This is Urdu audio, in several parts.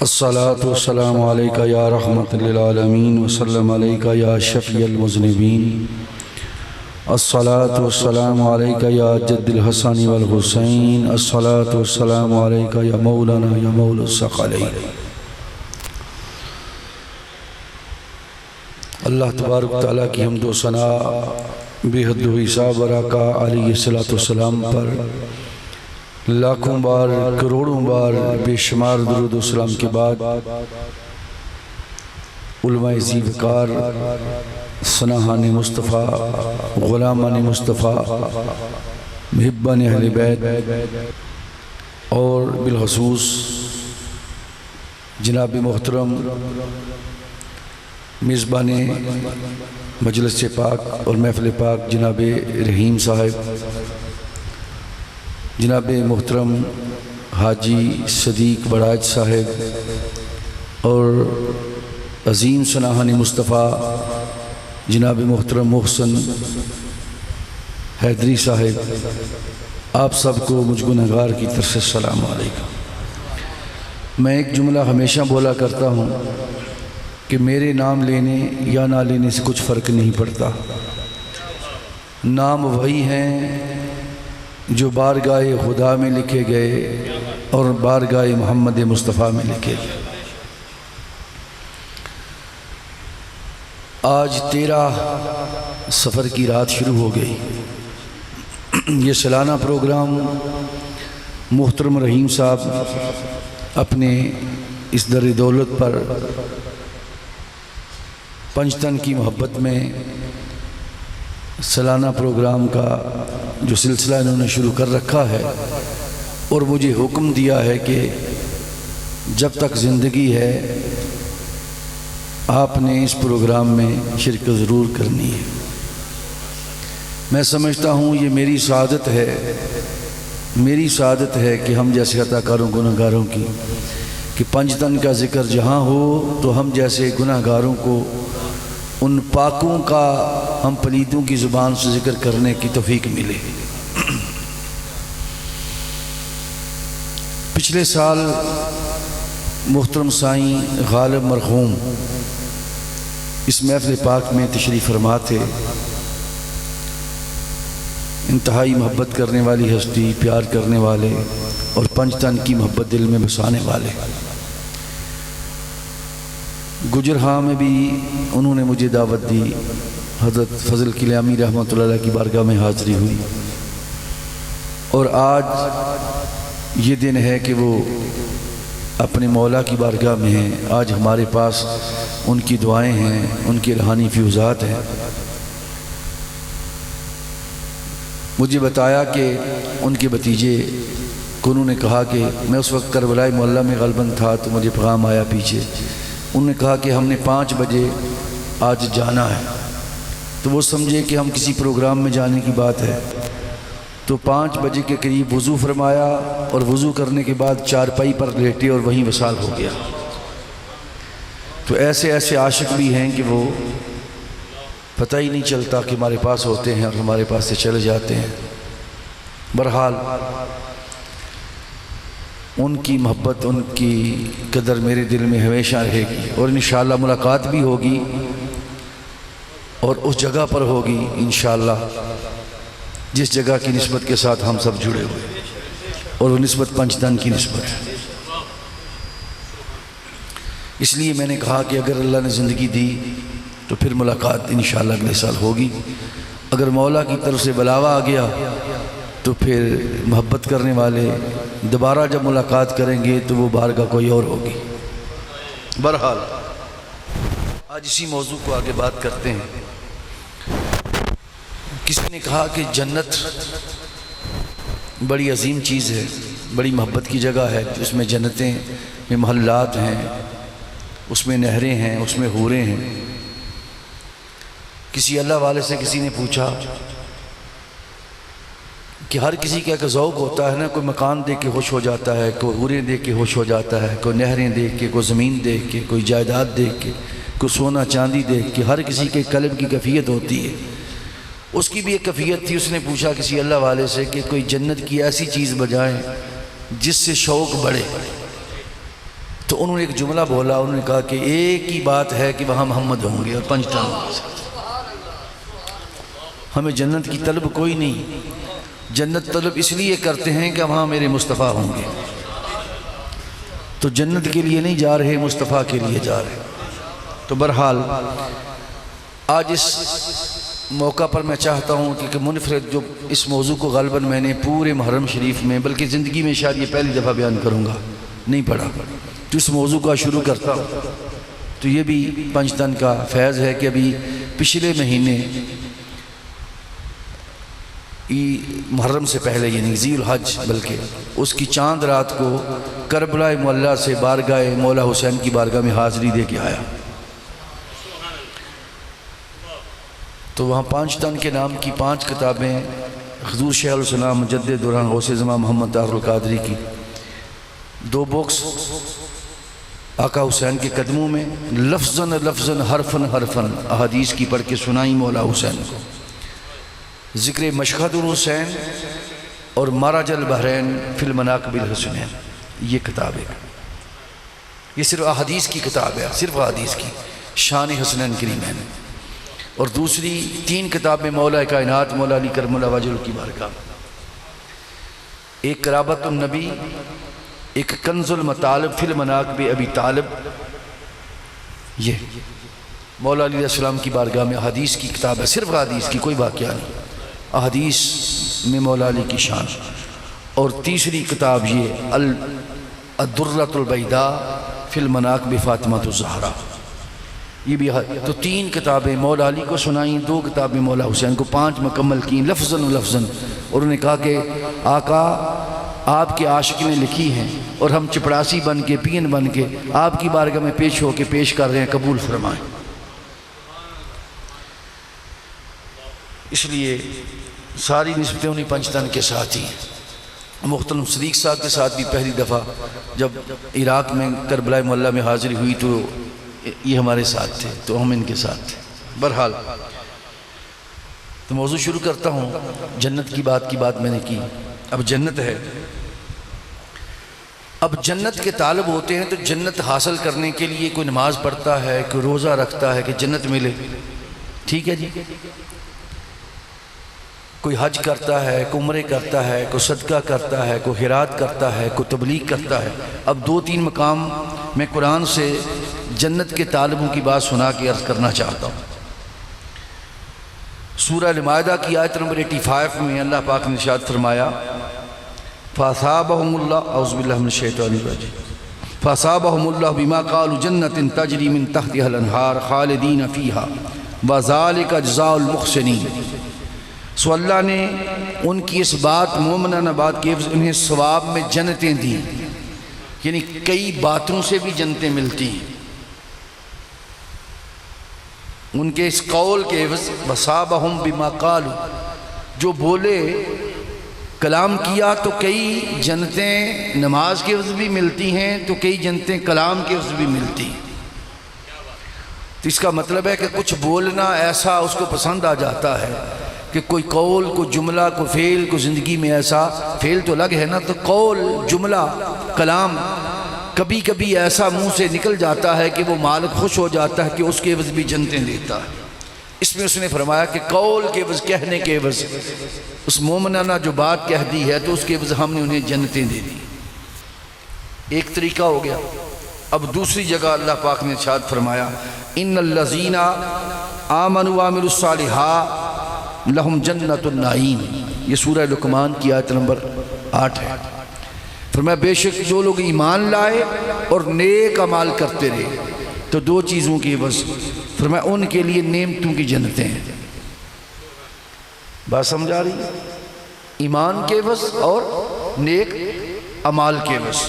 الصلاة والسلام عليك يا رحمة للعالمين وسلم عليك يا شفيع المذنبين. الصلاة والسلام عليك يا جد الحسن والحسين. الصلاة والسلام عليك يا مولانا يا مولى الثقلين. اللہ تبارک تعالیٰ کی حمد و ثنا بے حد و حساب برکہ علیہ السلام پر لاکھوں بار کروڑوں بار بے شمار درود و سلام کے بعد علماء ذی وقار ثناءان مصطفیٰ غلامان مصطفیٰ محبان اہل بیت اور بالخصوص جناب محترم میزبان مجلس پاک اور محفل پاک جناب رحیم صاحب، جناب محترم حاجی صدیق بڑاج صاحب اور عظیم ثناءان مصطفیٰ جناب محترم محسن حیدری صاحب، آپ سب کو مجھ گنہگار کی طرف سے السلام علیکم۔ میں ایک جملہ ہمیشہ بولا کرتا ہوں کہ میرے نام لینے یا نہ لینے سے کچھ فرق نہیں پڑتا، نام وہی ہیں جو بارگاہ خدا میں لکھے گئے اور بارگاہ محمد مصطفیٰ میں لکھے گئے۔ آج 13 سفر کی رات شروع ہو گئی۔ یہ سالانہ پروگرام محترم رحیم صاحب اپنے اس در دولت پر پنجتن کی محبت میں سالانہ پروگرام کا جو سلسلہ انہوں نے شروع کر رکھا ہے اور مجھے حکم دیا ہے کہ جب تک زندگی ہے آپ نے اس پروگرام میں شرکت ضرور کرنی ہے۔ میں سمجھتا ہوں یہ میری سعادت ہے کہ ہم جیسے خطا کاروں گناہگاروں کی کہ پنجتن کا ذکر جہاں ہو تو ہم جیسے گناہگاروں کو ان پاکوں کا ہم پلیدوں کی زبان سے ذکر کرنے کی توفیق ملے۔ پچھلے سال محترم سائیں غالب مرحوم اس محفل پاک میں تشریف فرما تھے۔ انتہائی محبت کرنے والی ہستی، پیار کرنے والے اور پنجتن کی محبت دل میں بسانے والے۔ گجرہاں میں بھی انہوں نے مجھے دعوت دی، حضرت فضل کلیامی رحمۃ اللہ علیہ کی بارگاہ میں حاضری ہوئی، اور آج یہ دن ہے کہ وہ اپنے مولا کی بارگاہ میں ہیں۔ آج ہمارے پاس ان کی دعائیں ہیں، ان کی روحانی فیوزات ہیں۔ مجھے بتایا کہ ان کے بھتیجے کو انہوں نے کہا کہ میں اس وقت کربلائے محلہ میں غالباً تھا تو مجھے پیغام آیا پیچھے، انہوں نے کہا کہ ہم نے 5 بجے آج جانا ہے، تو وہ سمجھے کہ ہم کسی پروگرام میں جانے کی بات ہے، تو 5 بجے کے قریب وضو فرمایا اور وضو کرنے کے بعد چارپائی پر لیٹے اور وہیں وصال ہو گیا۔ تو ایسے عاشق بھی ہیں کہ وہ پتہ ہی نہیں چلتا کہ ہمارے پاس ہوتے ہیں اور ہمارے پاس سے چلے جاتے ہیں۔ بہرحال ان کی محبت، ان کی قدر میرے دل میں ہمیشہ رہے گی، اور انشاءاللہ ملاقات بھی ہوگی اور اس جگہ پر ہوگی انشاءاللہ جس جگہ کی نسبت کے ساتھ ہم سب جڑے ہوئے، اور وہ نسبت پنجتن کی نسبت ہے۔ اس لیے میں نے کہا کہ اگر اللہ نے زندگی دی تو پھر ملاقات انشاءاللہ اگلے سال ہوگی، اگر مولا کی طرف سے بلاوا آ گیا تو پھر محبت کرنے والے دوبارہ جب ملاقات کریں گے تو وہ بارگاہ کوئی اور ہوگی۔ بہرحال آج اسی موضوع کو آگے بات کرتے ہیں۔ کسی نے کہا کہ جنت بڑی عظیم چیز ہے، بڑی محبت کی جگہ ہے، اس میں جنتیں میں محلات ہیں، اس میں نہریں ہیں، اس میں حوریں ہیں۔ کسی اللہ والے سے کسی نے پوچھا کہ ہر کسی کا ایک ذوق ہوتا ہے نا، کوئی مکان دیکھ کے خوش ہو جاتا ہے، کوئی حوریں دیکھ کے خوش ہو جاتا ہے، کوئی نہریں دیکھ کے، کوئی زمین دیکھ کے، کوئی جائیداد دیکھ کے، کوئی سونا چاندی دیکھ کے، ہر کسی کے قلب کی کیفیت ہوتی ہے۔ اس کی بھی ایک کیفیت تھی۔ اس نے پوچھا کسی اللہ والے سے کہ کوئی جنت کی ایسی چیز بجائیں جس سے شوق بڑھے۔ تو انہوں نے ایک جملہ بولا، انہوں نے کہا کہ ایک ہی بات ہے کہ وہاں محمد ہوں گے اور 5 ٹن ہمیں جنت کی طلب کوئی نہیں، جنت طلب اس لیے کرتے ہیں کہ وہاں میرے مصطفیٰ ہوں گے، تو جنت کے لیے نہیں جا رہے، مصطفیٰ کے لیے جا رہے۔ تو بہرحال آج اس موقع پر میں چاہتا ہوں کہ منفرد جو اس موضوع کو غالباً میں نے پورے محرم شریف میں بلکہ زندگی میں شاید یہ پہلی دفعہ بیان کروں گا، نہیں پڑھا، تو اس موضوع کا شروع کرتا ہوں۔ تو یہ بھی 5 ٹن کا فیض ہے کہ ابھی پچھلے مہینے محرم سے پہلے یعنی ذی الحج بلکہ اس کی چاند رات کو کربلا معلیٰ سے بارگاہ مولا حسین کی بارگاہ میں حاضری دے کے آیا، تو وہاں 5 ٹن کے نام کی 5 کتابیں حضور شیخ الاسلام مجدد دوران غوث زمان محمد طاہر القادری کی 2 بکس آقا حسین کے قدموں میں لفظاً لفظاً حرفاً حرفاً احادیث کی پڑھ کے سنائی مولا حسین کو، ذکر مشہد الحسین اور مراج البحرین فی المناقب الحسنین، یہ کتاب ہے، یہ صرف احادیث کی کتاب ہے، صرف احادیث کی شان حسنین کریمین، اور دوسری 3 کتابیں مولا کائنات مولا علی کرم اللہ وجہ کی بارگاہ، ایک قرابت النبی، ایک کنز المطالب فی المناقب ابی طالب، یہ مولا علیہ السلام کی بارگاہ میں احادیث کی کتاب ہے، صرف احادیث کی، کوئی واقعہ نہیں، احادیث میں مولا علی کی شان، اور تیسری کتاب یہ الدرۃ البیضاء فی المناقب فاطمۃ الزہرا، یہ بھی تو 3 کتابیں مولا علی کو سنائیں، 2 کتابیں مولا حسین کو، 5 مکمل کیں لفظاً لفظاً، اور انہوں نے کہا کہ آقا آپ کے عاشق نے لکھی ہیں اور ہم چپڑاسی بن کے پین بن کے آپ کی بارگاہ میں پیش ہو کے پیش کر رہے ہیں، قبول فرمائیں۔ اس لیے ساری نسبتیں انہیں 5 ٹن کے ساتھ ہی ہیں۔ مختلف صدیق صاحب کے ساتھ بھی پہلی دفعہ جب عراق میں کربلا معلیٰ میں حاضری ہوئی تو یہ ہمارے ساتھ تھے، تو ہم ان کے ساتھ تھے۔ بہرحال تو موضوع شروع کرتا ہوں، جنت کی بات میں نے کی، اب جنت ہے، اب جنت کے طالب ہوتے ہیں تو جنت حاصل کرنے کے لیے کوئی نماز پڑھتا ہے، کوئی روزہ رکھتا ہے کہ جنت ملے، ٹھیک ہے جی، کوئی حج کرتا ہے، کوئی عمرے کرتا ہے، کوئی صدقہ کرتا ہے، کوئی خیرات کرتا ہے، کوئی تبلیغ کرتا ہے۔ اب 2-3 مقام میں قرآن سے جنت کے طالبوں کی بات سنا کے عرض کرنا چاہتا ہوں۔ سورہ المائدہ کی آیت نمبر 85 میں اللہ پاک نے ارشاد فرمایا، فَأَصَابَهُمُ اللَّهُ اعوذ باللہ من الشیطان الرجیم فَأَصَابَهُمُ اللَّهُ بِمَا قَالُوا جَنَّةٍ تَجْرِي مِن تَحْتِهَا الْأَنْهَارُ خَالِدِينَ فِيهَا وَذَلِكَ جَزَاءُ الْمُحْسِنِينَ، سو اللہ نے ان کی اس بات مومنانہ بات کے انہیں ثواب میں جنتیں دی، یعنی کئی باتوں سے بھی جنتیں ملتی ہیں، ان کے اس قول کے عوض وَصَابَهُمْ بِمَا قَالُوا، جو بولے کلام کیا تو کئی جنتیں نماز کے عوض بھی ملتی ہیں، تو کئی جنتیں کلام کے عوض بھی ملتی ہیں۔ تو اس کا مطلب ہے کہ کچھ بولنا ایسا اس کو پسند آ جاتا ہے کہ کوئی قول، کوئی جملہ، کوئی فعل، کوئی زندگی میں ایسا فعل تو الگ ہے نا، تو قول، جملہ، کلام کبھی کبھی ایسا منہ سے نکل جاتا ہے کہ وہ مالک خوش ہو جاتا ہے کہ اس کے عوض بھی جنتیں دیتا ہے۔ اس میں اس نے فرمایا کہ قول کے عوض، کہنے کے عوض، اس مومنانہ جو بات کہہ دی ہے تو اس کے عوض ہم نے انہیں جنتیں دے دی، ایک طریقہ ہو گیا۔ اب دوسری جگہ اللہ پاک نے ارشاد فرمایا، ان الذین آمنوا وعملوا الصالحات لہم جنت النعیم، یہ سورہ لقمان کی آیت نمبر 8 ہے۔ فرمایا بے شک جو لوگ ایمان لائے اور نیک اعمال کرتے رہے، تو 2 چیزوں کی عوض فرمایا ان کے لیے نعمتوں کی جنتیں ہیں۔ بات سمجھ آ رہی ہے؟ ایمان کے عوض اور نیک اعمال کے عوض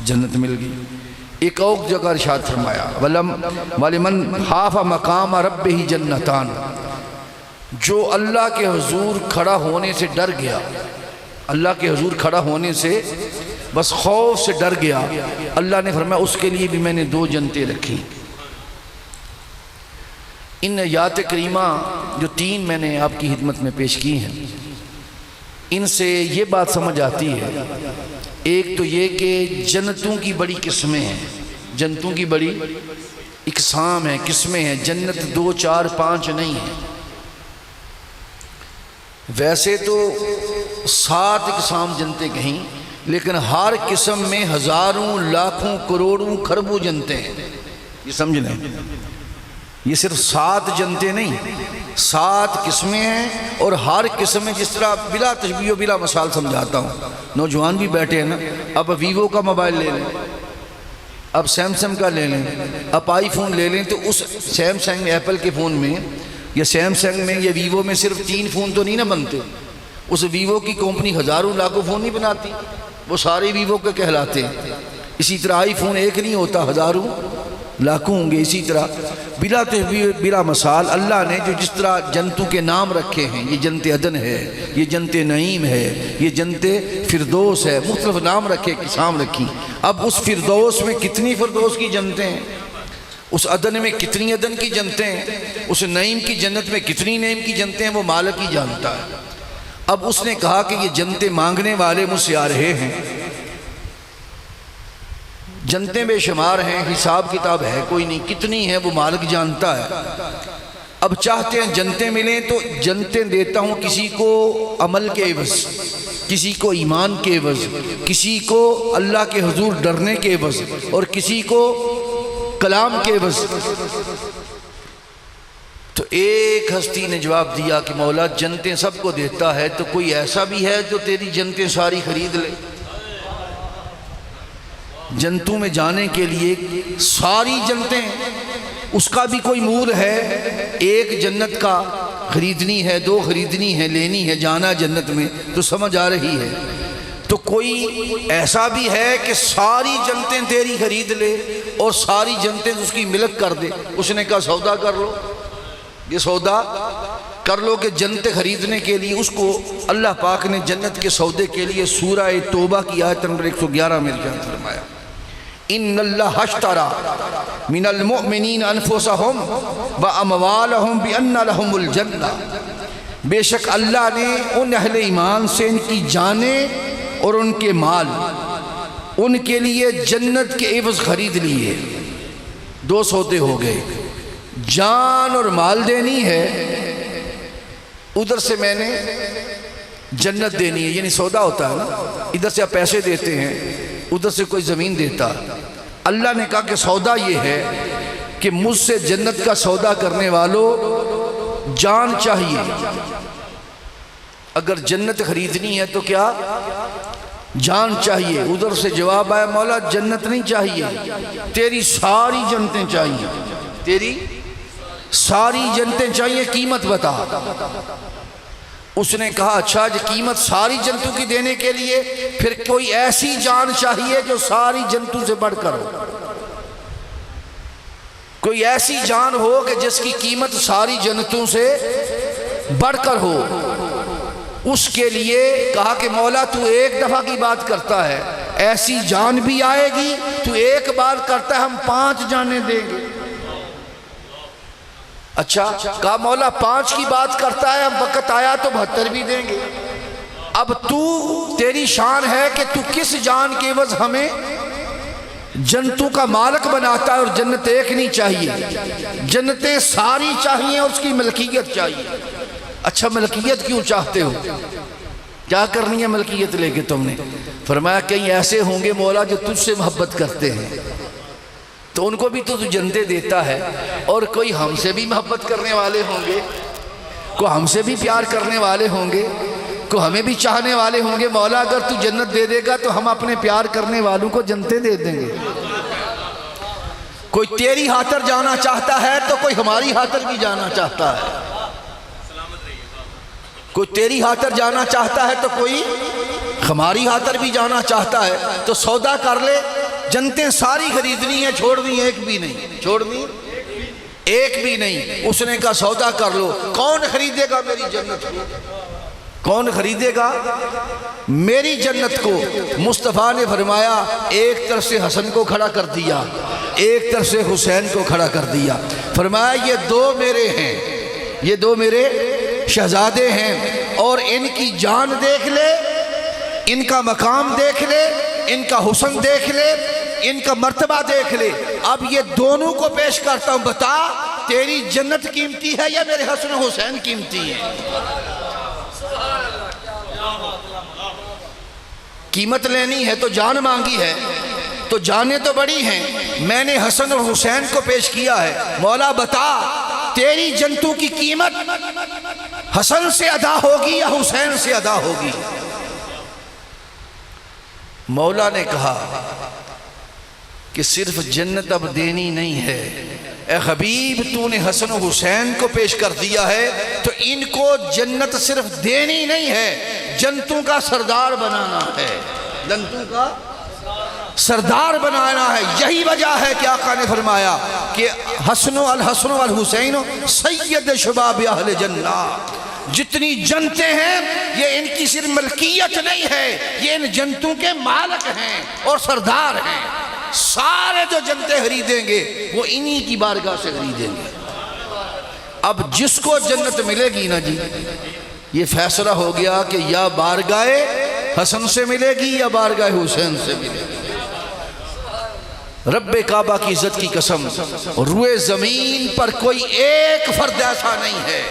جنت مل گئی۔ ایک اور جگہ ارشاد فرمایا، وَلِمَنْ خَافَ مَقَامَ رَبِّهِ جَنَّتَانِ، جو اللہ کے حضور کھڑا ہونے سے ڈر گیا، اللہ کے حضور کھڑا ہونے سے بس خوف سے ڈر گیا، اللہ نے فرمایا اس کے لیے بھی میں نے 2 جنتیں رکھی۔ ان آیات کریمہ جو 3 میں نے آپ کی خدمت میں پیش کی ہیں، ان سے یہ بات سمجھ آتی ہے، ایک تو یہ کہ جنتوں کی بڑی قسمیں ہیں، جنتوں کی بڑی اقسام ہیں، قسمیں ہیں، جنت 2 4 5 نہیں ہے۔ ویسے تو 7 اقسام جنتیں کہیں، لیکن ہر قسم میں ہزاروں لاکھوں کروڑوں خربوں جنتیں ہیں، یہ سمجھ لیں۔ یہ صرف 7 جنتیں نہیں، 7 قسمیں ہیں، اور ہر قسم میں جس طرح بلا تشبیہ و بلا مثال سمجھاتا ہوں۔ نوجوان بھی بیٹھے ہیں نا، اب ویوو کا موبائل لے لیں، اب سیمسنگ کا لے لیں، اب آئی فون لے لیں، تو اس سیمسنگ ایپل کے فون میں یا سیمسنگ میں یا ویوو میں صرف 3 فون تو نہیں نہ بنتے، اس ویوو کی کمپنی ہزاروں لاکھوں فون نہیں بناتی، وہ سارے ویوو کے کہلاتے ہیں۔ اسی طرح آئی فون ایک نہیں ہوتا، ہزاروں لاکھوں ہوں گے۔ اسی طرح بلا تشبیہ بلا مثال اللہ نے جو جس طرح جنتوں کے نام رکھے ہیں، یہ جنت عدن ہے، یہ جنت نعیم ہے، یہ جنت فردوس ہے، مختلف نام رکھے، اقسام رکھی۔ اب اس فردوس میں کتنی فردوس کی جنتیں ہیں، اس عدن میں کتنی عدن کی جنتیں ہیں، اس نعیم کی جنت میں کتنی نعیم کی جنتیں ہیں، وہ مالک ہی جانتا ہے۔ اب اس نے کہا کہ یہ جنتیں مانگنے والے مجھ سے آ رہے ہیں، جنتیں بے شمار ہیں، حساب کتاب ہے کوئی نہیں، کتنی ہیں وہ مالک جانتا ہے۔ اب چاہتے ہیں جنتیں ملیں تو جنتیں دیتا ہوں، کسی کو عمل کے عوض، کسی کو ایمان کے عوض، کسی کو اللہ کے حضور ڈرنے کے عوض، اور کسی کو کلام کے عوض۔ تو ایک ہستی نے جواب دیا کہ مولا جنتیں سب کو دیتا ہے، تو کوئی ایسا بھی ہے جو تیری جنتیں ساری خرید لے؟ جنتوں میں جانے کے لیے ساری جنتیں، اس کا بھی کوئی مول ہے؟ ایک جنت کا خریدنی ہے، 2 خریدنی ہے، لینی ہے، جانا جنت میں، تو سمجھ آ رہی ہے۔ تو کوئی ایسا بھی ہے کہ ساری جنتیں تیری خرید لے اور ساری جنتیں اس کی ملک کر دے؟ اس نے کہا سودا کر لو، یہ سودا کر لو کہ جنت خریدنے کے لیے اس کو اللہ پاک نے جنت کے سودے کے لیے سورہ توبہ کی آیت نمبر 111 میں ارشاد فرمایا، ان اللہ اشترى من المؤمنین انفسهم واموالهم بان لهم الجنہ، بے شک اللہ نے ان اہل ایمان سے ان کی جانیں اور ان کے مال ان کے لیے جنت کے عوض خرید لیے۔ 2 سودے ہو گئے، جان اور مال دینی ہے، ادھر سے میں نے جنت دینی ہے، یعنی سودا ہوتا ہے نا، ادھر سے آپ پیسے دیتے ہیں، ادھر سے کوئی زمین دیتا۔ اللہ نے کہا کہ سودا یہ ہے کہ مجھ سے جنت کا سودا کرنے والوں جان چاہیے۔ اگر جنت خریدنی ہے تو کیا؟ جان چاہیے۔ ادھر سے جواب آیا مولا جنت نہیں چاہیے، تیری ساری جنتیں چاہیے، تیری ساری جنتیں چاہیے، قیمت بتا۔ اس نے کہا اچھا جی قیمت ساری جنتوں کی دینے کے لیے پھر کوئی ایسی جان چاہیے جو ساری جنتوں سے بڑھ کر ہو، کوئی ایسی جان ہو کہ جس کی قیمت ساری جنتوں سے بڑھ کر ہو۔ اس کے لیے کہا کہ مولا تو ایک دفعہ کی بات کرتا ہے، ایسی جان بھی آئے گی، تو ایک بات کرتا ہے ہم 5 جانیں دیں گے۔ اچھا کہا مولا 5 کی بات کرتا ہے، اب وقت آیا تو 72 بھی دیں گے۔ اب تیری شان ہے کہ تو کس جان کے عوض ہمیں جنتوں کا مالک بناتا ہے، اور جنت ایک نہیں چاہیے، جنتیں ساری چاہیے، اس کی ملکیت چاہیے۔ اچھا ملکیت کیوں چاہتے ہو؟ کیا کرنی ہے ملکیت لے کے تم نے؟ فرمایا کہیں ایسے ہوں گے مولا جو تجھ سے محبت کرتے ہیں، تو ان کو بھی تو جنتیں دیتا ہے، اور کوئی ہم سے بھی محبت کرنے والے ہوں گے، کوئی ہم سے بھی پیار کرنے والے ہوں گے، کوئی ہمیں بھی چاہنے والے ہوں گے۔ مولا اگر تو جنت دے دے گا تو ہم اپنے پیار کرنے والوں کو جنتیں دے دیں گے۔ کوئی تیری خاطر جانا چاہتا ہے تو کوئی ہماری خاطر بھی جانا چاہتا ہے، کوئی تیری خاطر جانا چاہتا ہے تو کوئی ہماری خاطر بھی جانا چاہتا ہے۔ تو سودا کر لے، جنتیں ساری خریدنی ہیں، چھوڑنی ایک بھی نہیں، چھوڑنی ایک بھی نہیں۔ اس نے کہا سودا کر لو، کون خریدے گا میری جنت کو؟ کون خریدے گا میری جنت کو؟ مصطفیٰ نے فرمایا ایک طرف سے حسن کو کھڑا کر دیا، ایک طرف سے حسین کو کھڑا کر دیا، فرمایا یہ 2 میرے ہیں، یہ 2 میرے شہزادے ہیں، اور ان کی جان دیکھ لے، ان کا مقام دیکھ لے، ان کا حسن دیکھ لے، ان کا مرتبہ دیکھ لے. اب یہ دونوں کو پیش کرتا ہوں, بتا تیری جنت قیمتی ہے یا میرے حسن و حسین قیمتی ہے؟ قیمت لینی ہے تو جان مانگی ہے, تو جانیں تو بڑی ہیں. میں نے حسن اور حسین کو پیش کیا ہے. مولا بتا تیری جنتوں کی قیمت حسن سے ادا ہوگی یا حسین سے ادا ہوگی؟ مولا نے کہا کہ صرف جنت اب دینی نہیں ہے اے حبیب, تو نے حسن و حسین کو پیش کر دیا ہے تو ان کو جنت صرف دینی نہیں ہے, جنتوں کا سردار بنانا ہے, جنتوں کا سردار بنانا ہے. یہی وجہ ہے کہ آقا نے فرمایا کہ الحسن والحسین سید شباب اہل جنہ. جتنی جنتیں ہیں یہ ان کی صرف ملکیت نہیں ہے, یہ ان جنتوں کے مالک ہیں اور سردار ہیں. سارے جو جنتیں خریدیں گے وہ انہی کی بارگاہ سے خریدیں گے. اب جس کو جنت ملے گی نا جی, یہ فیصلہ ہو گیا کہ یا بارگاہ حسن سے ملے گی یا بارگاہ حسین سے ملے گی. رب کعبہ کی عزت کی قسم, روئے زمین پر کوئی ایک فرد ایسا نہیں ہے,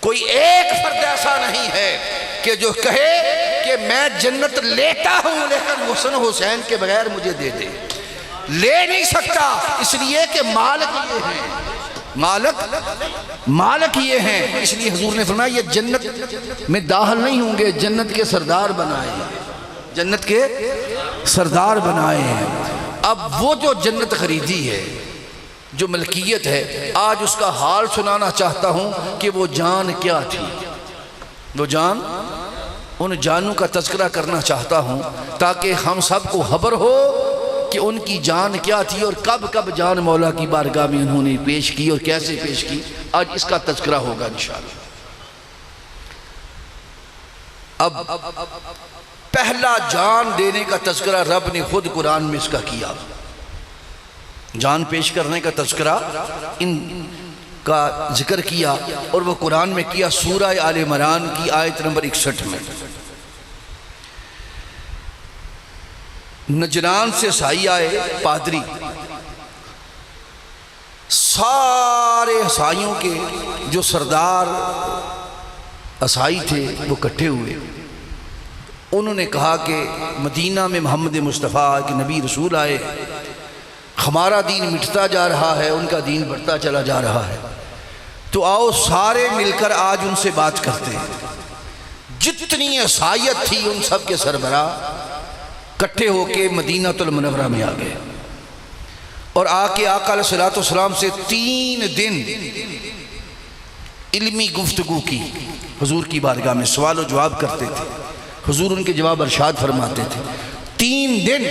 کوئی ایک فرد ایسا نہیں ہے کہ جو کہے کہ میں جنت لیتا ہوں لیکن حسن حسین کے بغیر مجھے دے دے. لے نہیں سکتا, اس لیے کہ مالک یہ ہیں, مالک یہ ہیں. اس لیے حضور نے فرمایا یہ جنت میں داخل نہیں ہوں گے, جنت کے سردار بنائے ہیں, جنت کے سردار بنائے ہیں. اب وہ جو جنت خریدی ہے, جو ملکیت ہے, آج اس کا حال سنانا چاہتا ہوں کہ وہ جان کیا تھی. وہ جان, ان جانوں کا تذکرہ کرنا چاہتا ہوں تاکہ ہم سب کو خبر ہو کہ ان کی جان کیا تھی اور کب کب جان مولا کی بارگاہ میں انہوں نے پیش کی اور کیسے پیش کی. آج اس کا تذکرہ ہوگا انشاءاللہ. اب پہلا جان دینے کا تذکرہ رب نے خود قرآن میں اس کا کیا. جان پیش کرنے کا تذکرہ ان کا ذکر کیا اور وہ قرآن میں کیا سورہ آل عمران کی آیت نمبر 61 میں. نجران سے عیسائی آئے, پادری, سارے عیسائیوں کے جو سردار عیسائی تھے وہ اکٹھے ہوئے. انہوں نے کہا کہ مدینہ میں محمد مصطفیٰ کہ نبی رسول آئے, ہمارا دین مٹتا جا رہا ہے, ان کا دین بڑھتا چلا جا رہا ہے, تو آؤ سارے مل کر آج ان سے بات کرتے ہیں. جتنی عیسائیت تھی ان سب کے سربراہ اکٹھے ہو کے مدینہ المنورہ میں آ گئے اور آ کے آقا علیہ السلام سے 3 دن علمی گفتگو کی. حضور کی بارگاہ میں سوال و جواب کرتے تھے, حضور ان کے جواب ارشاد فرماتے تھے. 3 دن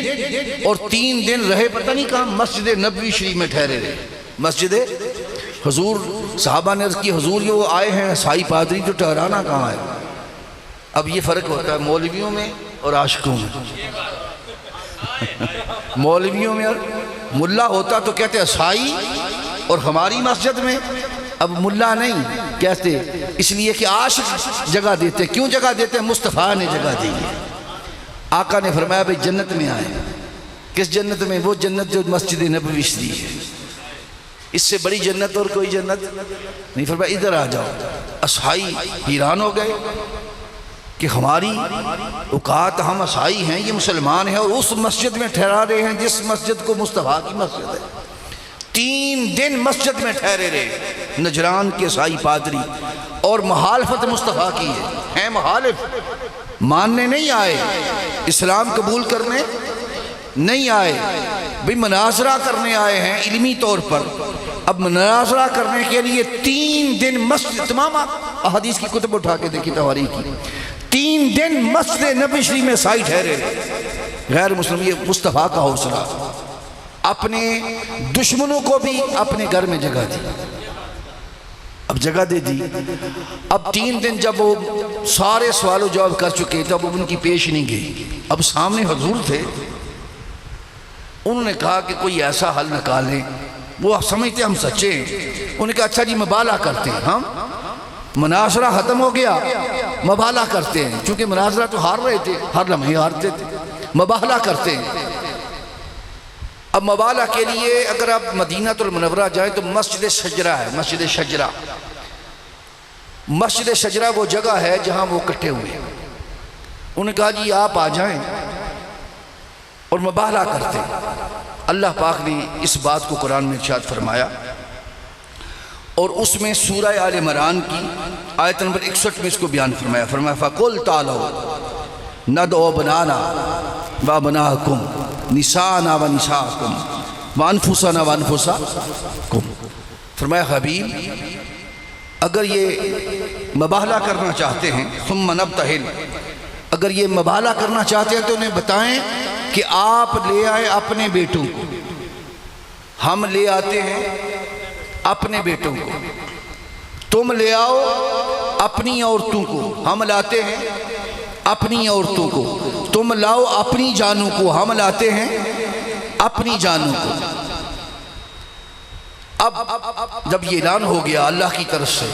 اور 3 دن رہے پتہ نہیں کہاں, مسجد نبوی شریف میں ٹھہرے رہے. مسجد حضور, صحابہ نے عرض کی حضور یہ وہ آئے ہیں عیسائی پادری, تو ٹھہرانا کہاں ہے؟ اب یہ فرق ہوتا ہے مولویوں میں اور عاشقوں میں. مولویوں میں اور ملا ہوتا تو کہتے عیسائی اور ہماری مسجد میں, اب ملا نہیں کہتے, اس لیے کہ عاشق جگہ دیتے. کیوں جگہ دیتے؟ مصطفیٰ نے جگہ دی ہے. آقا نے فرمایا بھئی جنت میں آئے. کس جنت میں؟ وہ جنت جو مسجد نبوی شریف ہے. اس سے بڑی جنت اور کوئی جنت نہیں. فرمایا ادھر آ جاؤ. عیسائی حیران ہو گئے کہ ہماری اوقات, ہم عیسائی ہیں, یہ مسلمان ہیں اور اس مسجد میں ٹھہرا رہے ہیں جس مسجد کو مصطفیٰ کی مسجد ہے. 3 دن مسجد میں ٹھہرے رہے نجران کے عیسائی پادری اور مخالفت مصطفیٰ کی ہے مخالف, ماننے نہیں آئے, اسلام قبول کرنے نہیں آئے, بھی مناظرہ کرنے آئے ہیں علمی طور پر. اب مناظرہ کرنے کے لیے 3 دن مسجد, تمام احادیث کی کتب اٹھا کے دیکھی تواریخ کی, 3 دن مسجد نبوی شریف میں عیسائی ٹھہرے غیر مسلم. یہ مصطفیٰ کا حوصلہ, اپنے دشمنوں کو بھی اپنے گھر میں جگہ دی. اب جگہ دے دی. اب 3 دن جب وہ سارے سوال و جواب کر چکے تب ان کی پیش نہیں گئی. اب سامنے حضور تھے, انہوں نے کہا کہ کوئی ایسا حل نکالیں. وہ سمجھتے ہم سچے ہیں. انہوں نے کہا اچھا جی مبالغہ کرتے ہیں, ہم مناظرہ ختم ہو گیا, مبالغہ کرتے ہیں, چونکہ مناظرہ تو ہار رہے تھے, ہر لمحے ہارتے تھے. مباہلہ کرتے ہیں۔ اب مباہلہ کے لیے اگر آپ مدینہ المنورہ جائیں تو مسجد شجرہ ہے، مسجد شجرہ۔ مسجد شجرہ وہ جگہ ہے جہاں وہ اکٹھے ہوئے ہیں۔ انہوں نے کہا جی آپ آ جائیں اور مباہلہ کرتے ہیں۔ اللہ پاک نے اس بات کو قرآن میں ارشاد فرمایا، اور اس میں سورہ آل عمران کی آیت نمبر 61 میں اس کو بیان فرمایا۔ فرمایا فَقُلْ تَعَالَوْا نَدْعُوا أَبْنَاءَنَا وَأَبْنَاءَكُمْ نِسَاءَنَا وَنِسَاءَكُمْ وَأَنفُسَنَا وَأَنفُسَكُمْ۔ فرمایا حبیب اگر یہ مباہلہ کرنا چاہتے ہیں ثم نبتہل، اگر یہ مباہلہ کرنا چاہتے ہیں تو انہیں بتائیں کہ آپ لے آئے اپنے بیٹوں کو، ہم لے آتے ہیں اپنے بیٹوں کو، تم لے آؤ اپنی عورتوں کو، ہم لاتے ہیں اپنی عورتوں کو، تم لاؤ اپنی جانوں کو، ہم لاتے ہیں اپنی جانوں کو۔ اب جب یہ اعلان ہو گیا اللہ کی طرف سے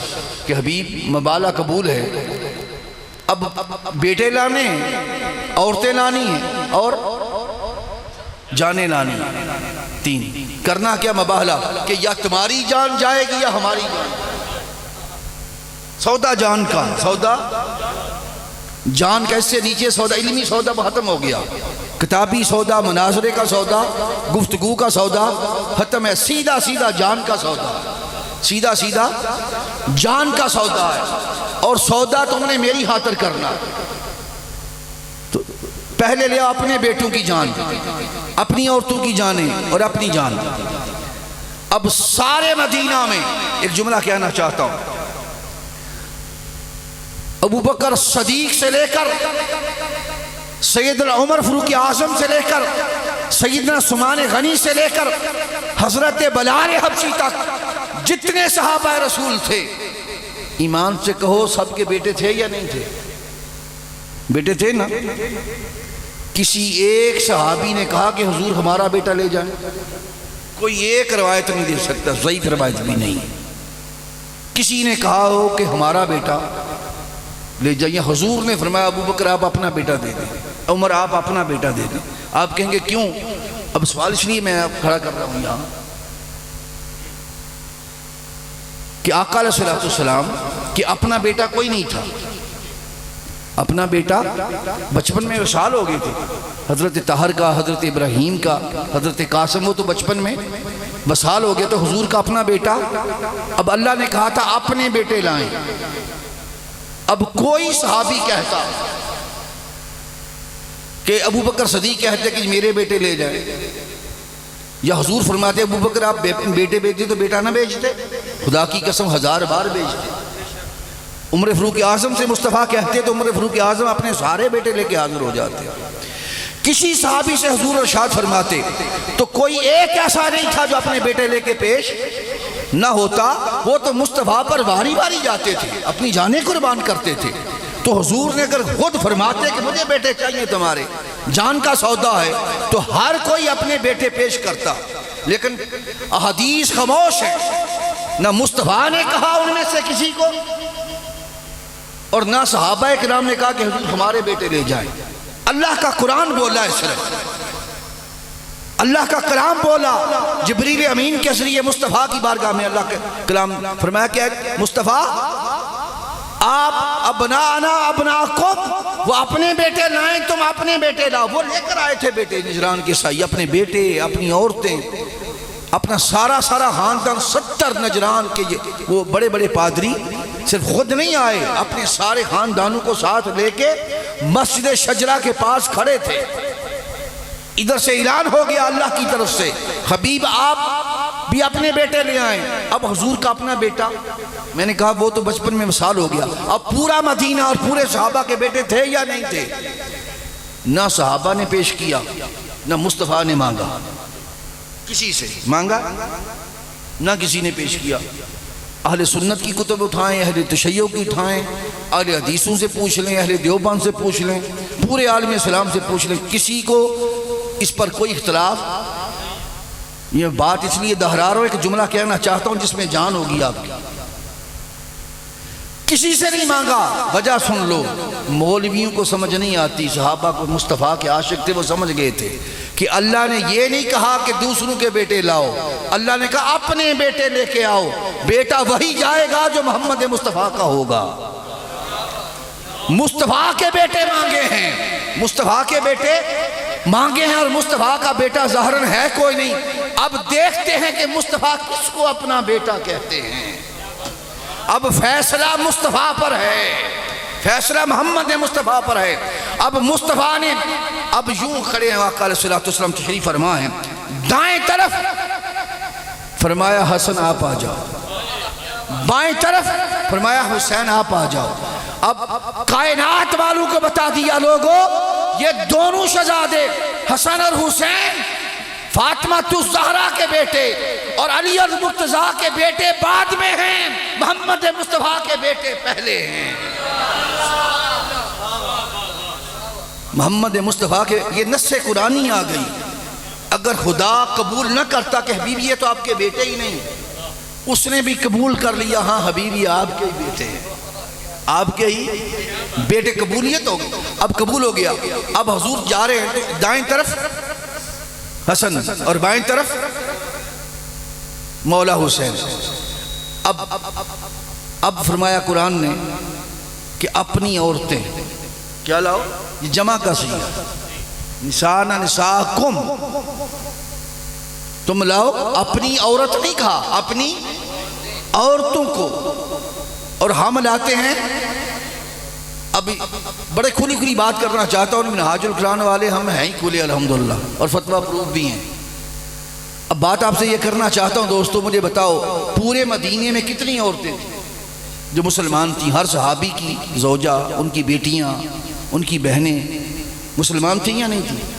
کہ حبیب مباہلہ قبول ہے، اب بیٹے لانے ہیں، عورتیں لانی ہیں اور جانیں لانی ہیں، تین۔ کرنا کیا مباہلہ کہ یا تمہاری جان جائے گی یا ہماری جان۔ سودا جان کا، سودا جان کیسے نیچے سودا، علمی سودا ختم ہو گیا، کتابی سودا، مناظرے کا سودا، گفتگو کا سودا ختم ہے، سیدھا سیدھا جان کا سودا، سیدھا سیدھا جان کا سودا ہے۔ اور سودا تم نے میری خاطر کرنا، تو پہلے لے اپنے بیٹوں کی جان، اپنی عورتوں کی جانیں اور اپنی جان۔ اب سارے مدینہ میں ایک جملہ کہنا چاہتا ہوں، ابو بکر صدیق سے لے کر سیدنا عمر فاروق اعظم سے لے کر سیدنا عثمان غنی سے لے کر حضرت بلال حبشی تک جتنے صحابہ رسول تھے، ایمان سے کہو سب کے بیٹے تھے یا نہیں تھے؟ بیٹے تھے نا؟ کسی ایک صحابی نے کہا کہ حضور ہمارا بیٹا لے جائیں؟ کوئی ایک روایت نہیں دے سکتا، ضعیف روایت بھی نہیں۔ کسی نے کہا ہو کہ ہمارا بیٹا لے جائیں، حضور نے فرمایا ابو بکر آپ اپنا بیٹا دے دیں، عمر آپ اپنا بیٹا دے دیں۔ آپ کہیں گے کیوں؟ اب سوال اس لیے میں کھڑا کر رہا ہوں یہاں کہ آقا علیہ السلام کہ اپنا بیٹا کوئی نہیں تھا، اپنا بیٹا بچپن میں وصال ہو گئے تھے، حضرت طاہر کا، حضرت ابراہیم کا، حضرت قاسم، وہ تو بچپن میں وصال ہو گئے، تو حضور کا اپنا بیٹا، اب اللہ نے کہا تھا اپنے بیٹے لائیں۔ اب کوئی صحابی کہتا کہ ابو بکر صدیق کہتے کہ میرے بیٹے لے جائیں، یا حضور فرماتے ابو بکر آپ بیٹے بیچتے تو بیٹا نہ بیچتے، خدا کی قسم 1000 بار بیچتے۔ عمر فاروق اعظم سے مصطفیٰ کہتے تو عمر فاروق اعظم اپنے سارے بیٹے لے کے حاضر ہو جاتے۔ کسی صحابی سے حضور ارشاد فرماتے تو کوئی ایک ایسا نہیں تھا جو اپنے بیٹے لے کے پیش نہ ہوتا، وہ تو مصطفیٰ پر واری واری جاتے تھے، اپنی جانیں قربان کرتے تھے۔ تو حضور نے اگر خود فرماتے کہ مجھے بیٹے چاہیے تمہارے، جان کا سودا ہے، تو ہر کوئی اپنے بیٹے پیش کرتا، لیکن احادیث خاموش ہے، نہ مصطفیٰ نے کہا ان میں سے کسی کو، اور نہ صحابہ کرام نے کہا کہ حضور ہمارے بیٹے لے جائیں۔ اللہ کا قرآن بولا ہے، صرف اللہ کا کلام بولا، جبریل امین کے ذریعے مصطفیٰ کی بارگاہ میں اللہ کا کلام فرمایا کہ مصطفیٰ آپ ابنانا ابناکم، وہ اپنے بیٹے لائیں، تم اپنے بیٹے لاؤ۔ وہ لے کر آئے تھے بیٹے نجران کے سائی، اپنے بیٹے، اپنی عورتیں، اپنا سارا خاندان، 70 نجران کے وہ بڑے بڑے پادری صرف خود نہیں آئے، اپنے سارے خاندانوں کو ساتھ لے کے مسجد شجرہ کے پاس کھڑے تھے۔ ادھر سے اعلان ہو گیا اللہ کی طرف سے حبیب آپ بھی اپنے بیٹے لے آئیں۔ اب حضور کا اپنا بیٹا، میں نے کہا وہ تو بچپن میں وصال ہو گیا، اب پورا مدینہ اور پورے صحابہ کے بیٹے تھے یا نہیں تھے؟ نہ صحابہ نے پیش کیا، نہ مصطفیٰ نے مانگا، کسی سے مانگا نہ کسی نے پیش کیا۔ اہل سنت کی کتب اٹھائیں، اہل تشیع کی اٹھائیں، اہل حدیثوں سے پوچھ لیں، اہل دیوبند سے پوچھ لیں، پورے عالم اسلام سے پوچھ لیں، کسی کو اس پر کوئی اختلاف۔ یہ بات اس لیے دہرا رہا ہوں، ایک جملہ کہنا چاہتا ہوں جس میں جان ہوگی آپ کی۔ کسی سے نہیں مانگا. وجہ سن لو. مولویوں کو سمجھ نہیں آتی. صحابہ کو مصطفیٰ کے عاشق تھے، وہ سمجھ گئے تھے کہ اللہ نے یہ نہیں کہا کہ دوسروں کے بیٹے لاؤ، اللہ نے کہا اپنے بیٹے لے کے آؤ. بیٹا وہی جائے گا جو محمد مصطفیٰ کا ہوگا. مصطفیٰ کے بیٹے مانگے ہیں، مصطفیٰ کے بیٹے مانگے ہیں، اور مصطفیٰ کا بیٹا ظاہراً ہے کوئی نہیں. اب دیکھتے ہیں کہ مصطفیٰ کس کو اپنا بیٹا کہتے ہیں. اب فیصلہ مصطفیٰ پر ہے، فیصلہ محمد مصطفیٰ پر ہے. اب مصطفیٰ نے اب یوں کھڑے ہیں، آقا علیہ الصلوۃ والسلام تشریف فرما ہے. دائیں طرف فرمایا حسن آپ آ جاؤ، بائیں طرف فرمایا حسین آپ آ جاؤ. اب کائنات والوں کو بتا دیا لوگوں، یہ دونوں شہزادے حسن اور حسین فاطمہ الزہرا کے بیٹے اور علی المرتضیٰ کے بیٹے بعد میں ہیں، محمد مصطفیٰ کے بیٹے پہلے ہیں. محمد مصطفیٰ کے یہ نص قرآنی آ گئی. اگر خدا قبول نہ کرتا کہ حبیب یہ تو آپ کے بیٹے ہی نہیں، اس نے بھی قبول کر لیا ہاں حبیب یہ آپ کے ہی بیٹے ہیں، آپ کے ہی بیٹے. قبولیت ہو گئی، اب قبول ہو گیا. اب حضور جا رہے ہیں تو دائیں طرف حسن اور بائیں طرف مولا حسین. اب فرمایا قرآن نے کہ اپنی عورتیں کیا لاؤ، یہ جمع کا صیغہ، نساء نساءکم، تم لاؤ. اپنی عورت نہیں کہا، اپنی عورتوں کو. اور ہم لاتے ہیں. ابھی بڑے کھلی کھلی بات کرنا چاہتا ہوں، منہاج القرآن والے ہم ہیں ہی کھلے الحمدللہ، اور فتویٰ پروف بھی ہیں. اب بات آپ سے یہ کرنا چاہتا ہوں دوستو، مجھے بتاؤ پورے مدینے میں کتنی عورتیں تھیں جو مسلمان تھیں؟ ہر صحابی کی زوجہ، ان کی بیٹیاں، ان کی بہنیں مسلمان تھیں یا نہیں تھیں؟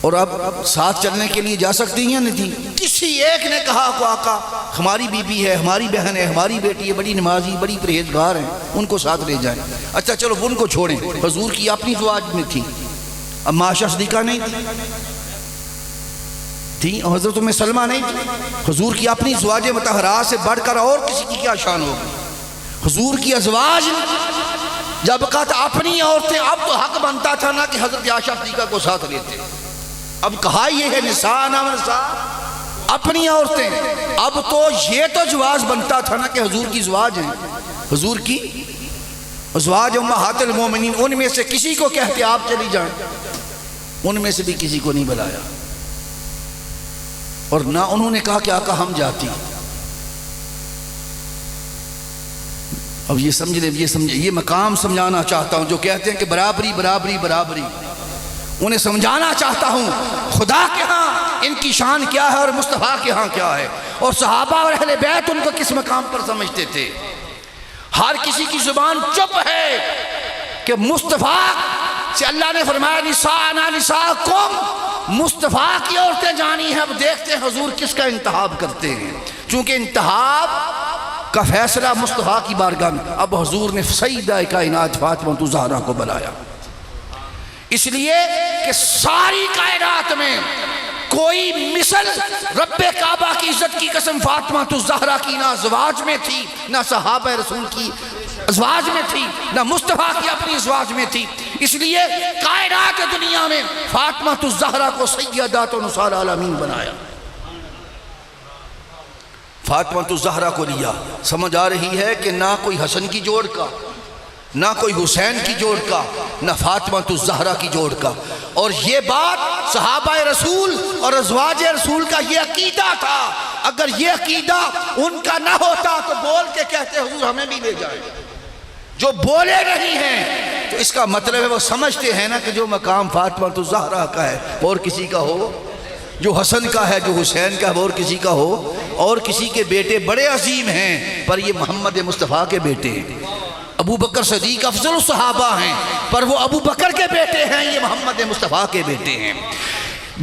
اور اب ساتھ چلنے کے لیے جا سکتی ہیں یا نہیں تھیں؟ کسی ایک نے کہا کو آقا ہماری بی بی ہے، ہماری بہن ہے، ہماری بیٹی ہے، بڑی نمازی، بڑی پرہیزگار ہیں، ان کو ساتھ لے جائیں. اچھا چلو ان کو چھوڑیں. حضور کی اپنی ازواج میں تھی. اب معاشہ صدیقہ نہیں تھی، اور حضرت ام سلمہ نہیں تھی. حضور کی اپنی ازواج مطہرات سے بڑھ کر اور کسی کی کیا شان ہوگی؟ حضور کی ازواج جب کہا تھا اپنی عورتیں، اب تو حق بنتا تھا نا کہ حضرت عائشہ صدیقہ کو ساتھ لیتے. اب کہا یہ ہے نساء نساء، اپنی عورتیں. اب تو یہ تو جواز بنتا تھا نا کہ حضور کی ازواج ہیں، حضور کی ازواج امہات المومنین، ان میں سے کسی کو کہتے آپ چلی جائیں. ان میں سے بھی کسی کو نہیں بلایا، اور نہ انہوں نے کہا کہ آقا ہم جاتی. اب یہ سمجھ لیں، یہ مقام سمجھانا چاہتا ہوں جو کہتے ہیں کہ برابری برابری برابری. انہیں سمجھانا چاہتا ہوں خدا کے ہاں ان کی شان کیا ہے اور مصطفیٰ کے ہاں کیا ہے، اور صحابہ اور اہل بیت ان کو کس مقام پر سمجھتے تھے. ہر کسی کی زبان چپ ہے کہ مصطفیٰ سے اللہ نے فرمایا نساء نساءکم، مصطفیٰ کی عورتیں جانی ہیں. اب دیکھتے ہیں حضور کس کا انتخاب کرتے ہیں، چونکہ انتخاب کا فیصلہ مصطفیٰ کی بارگاہ میں. اب حضور نے سیدہ کائنات فاطمہ الزہرا کو بلایا، اس لیے کہ ساری کائنات میں کوئی مثل رب کعبہ کی عزت کی قسم فاطمہ الزہرا کی نہ ازواج میں تھی، نہ صحابہ رسول کی ازواج میں تھی، نہ مصطفیٰ کی اپنی ازواج میں تھی. اس لیے کائنات دنیا میں فاطمہ الزہرا کو سیدات نساء العالمین بنایا. فاطمہ الزہرا کو لیا. سمجھ آ رہی ہے کہ نہ کوئی حسن کی جوڑ کا، نہ کوئی حسین کی جوڑ کا، نہ فاطمہ الزہرا کی جوڑ کا. اور یہ بات صحابہ رسول اور ازواج رسول کا یہ عقیدہ تھا. اگر یہ عقیدہ ان کا نہ ہوتا تو بول کے کہتے حضور ہمیں بھی لے جائیں. جو بولے نہیں ہیں تو اس کا مطلب ہے وہ سمجھتے ہیں نا کہ جو مقام فاطمہ الزہرا کا ہے اور کسی کا ہو، جو حسن کا ہے، جو حسین کا ہے اور کسی کا ہو، اور کسی کے بیٹے بڑے عظیم ہیں پر یہ محمد مصطفیٰ کے بیٹے ہیں. ابو بکر صدیق افضل الصحابہ ہیں پر وہ ابو بکر کے بیٹے ہیں، یہ محمد مصطفیٰ کے بیٹے ہیں.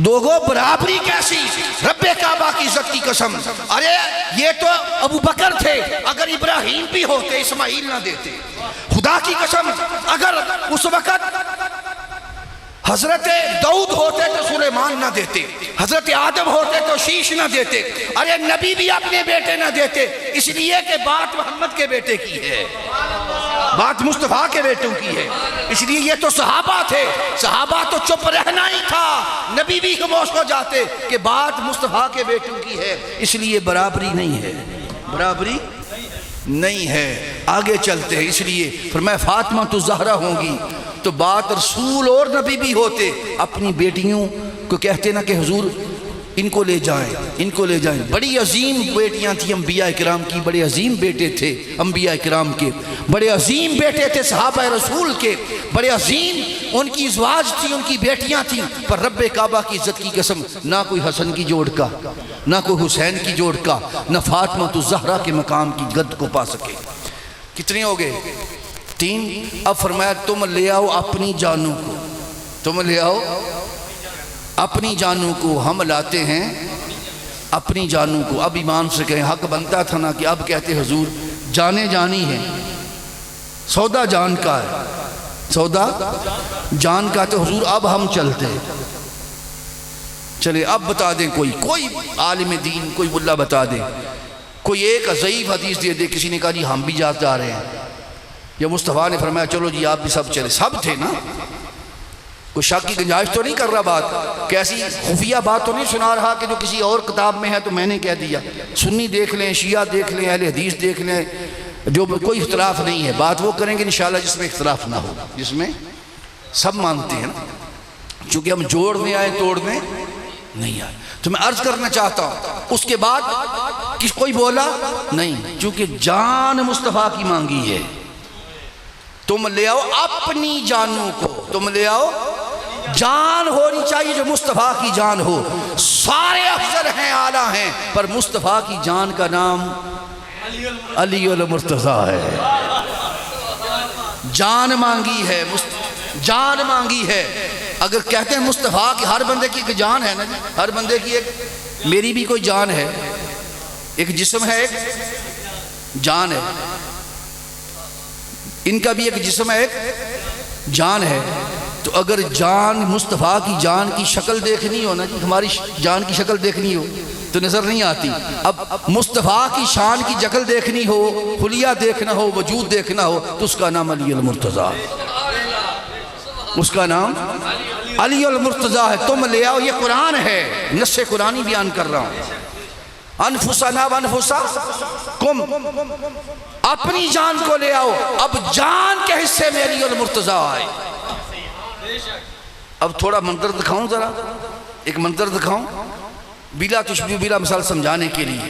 دوگو برابری کیسی؟ رب کعبہ کی عزت کی قسم. ارے یہ تو ابو بکر تھے، اگر ابراہیم بھی ہوتے اسماعیل نہ دیتے. خدا کی قسم اگر اس وقت حضرت داؤد ہوتے تو سلیمان نہ دیتے، حضرت آدم ہوتے تو شیش نہ دیتے، ارے نبی بھی اپنے بیٹے نہ دیتے، اس لیے کہ بات محمد کے بیٹے کی ہے، بات مصطفیٰ کے بیٹوں کی ہے، اس لیے یہ تو صحابہ تھے، صحابہ تو چپ رہنا ہی تھا، نبی بھی خاموش ہو جاتے کہ بات مصطفیٰ کے بیٹوں کی ہے، اس لیے برابری نہیں ہے، برابری نہیں ہے۔ آگے چلتے ہیں، اس لیے فرمایا فاطمہ تو زہرا ہوں گی تو بات رسول اور نبی بھی ہوتے، اپنی بیٹیوں کو کہتے نا کہ حضور ان کو لے جائیں، ان کو لے جائیں۔ بڑی عظیم بیٹیاں تھیں انبیاء کرام کی، بڑے عظیم بیٹے تھے انبیاء کرام کے، بڑے عظیم بیٹے تھے صحابہ رسول کے، بڑے عظیم ان کی ازواج تھی، ان کی بیٹیاں تھیں، پر رب کعبہ کی عزت کی قسم نہ کوئی حسن کی جوڑ کا، نہ کوئی حسین کی جوڑ کا، نہ فاطمہ الزہرا کے مقام کی گد کو پا سکے۔ کتنے ہو گئے؟ 3۔ اب فرمایا تم لے آؤ اپنی جانوں کو، تم لے آؤ اپنی جانوں کو، ہم لاتے ہیں اپنی جانوں کو۔ اب ایمان سے کہیں حق بنتا تھا نا کہ اب کہتے حضور جانے جانی ہے، سودا جان کا ہے، سودا جان کا، تو حضور اب ہم چلتے ہیں۔ چلے اب بتا دیں کوئی عالم دین، کوئی ملا بتا دیں، کوئی ایک ضعیف حدیث دے دے، کسی نے کہا جی ہم بھی جا رہے ہیں، یا مصطفیٰ نے فرمایا چلو جی آپ بھی سب چلے، سب تھے نا، کوئی شک کی گنجائش تو نہیں کر رہا بات، کیسی خفیہ بات تو نہیں سنا رہا کہ جو کسی اور کتاب میں ہے تو میں نے کہہ دیا۔ سنی دیکھ لیں، شیعہ دیکھ لیں، اہل حدیث دیکھ لیں، جو کوئی اختلاف نہیں ہے، بات وہ کریں گے انشاءاللہ جس میں اختلاف نہ ہو، جس میں سب مانتے ہیں نا، چونکہ ہم جوڑنے آئے توڑنے نہیں آئے۔ تو میں عرض کرنا چاہتا ہوں اس کے بعد کوئی بولا نہیں، چونکہ جان مصطفیٰ کی مانگی ہے، تم لے آؤ اپنی جانوں کو، تم لے آؤ، جان ہونی چاہیے جو مصطفیٰ کی جان ہو، سارے افضل ہیں اعلیٰ ہیں، پر مصطفیٰ کی جان کا نام علی المرتضیٰ ہے۔ جان مانگی ہے، جان مانگی ہے۔ اگر کہتے ہیں مصطفیٰ کہ ہر بندے کی ایک جان ہے نا، ہر بندے کی ایک، میری بھی کوئی جان ہے، ایک جسم ہے، ایک جان ہے، ان کا بھی ایک جسم ہے، ایک جان ہے، تو اگر جان مصطفیٰ کی جان کی شکل دیکھنی ہو نا جی، ہماری جان کی شکل دیکھنی ہو تو نظر نہیں آتی، اب مصطفیٰ کی شان کی شکل دیکھنی ہو، حلیہ دیکھنا ہو، وجود دیکھنا ہو، تو اس کا نام علی المرتضیٰ، اس کا نام علی المرتضیٰ ہے۔ تم لے آؤ، یہ قرآن ہے، نص قرآنی بیان کر رہا ہوں، انفسنا وانفسکم، اپنی جان کو لے آؤ۔ اب جان کے حصے میں علی المرتضیٰ آئے۔ اب تھوڑا منظر دکھاؤں، ذرا ایک منظر دکھاؤں بلا تشبیہ بلا مثال سمجھانے کے لیے۔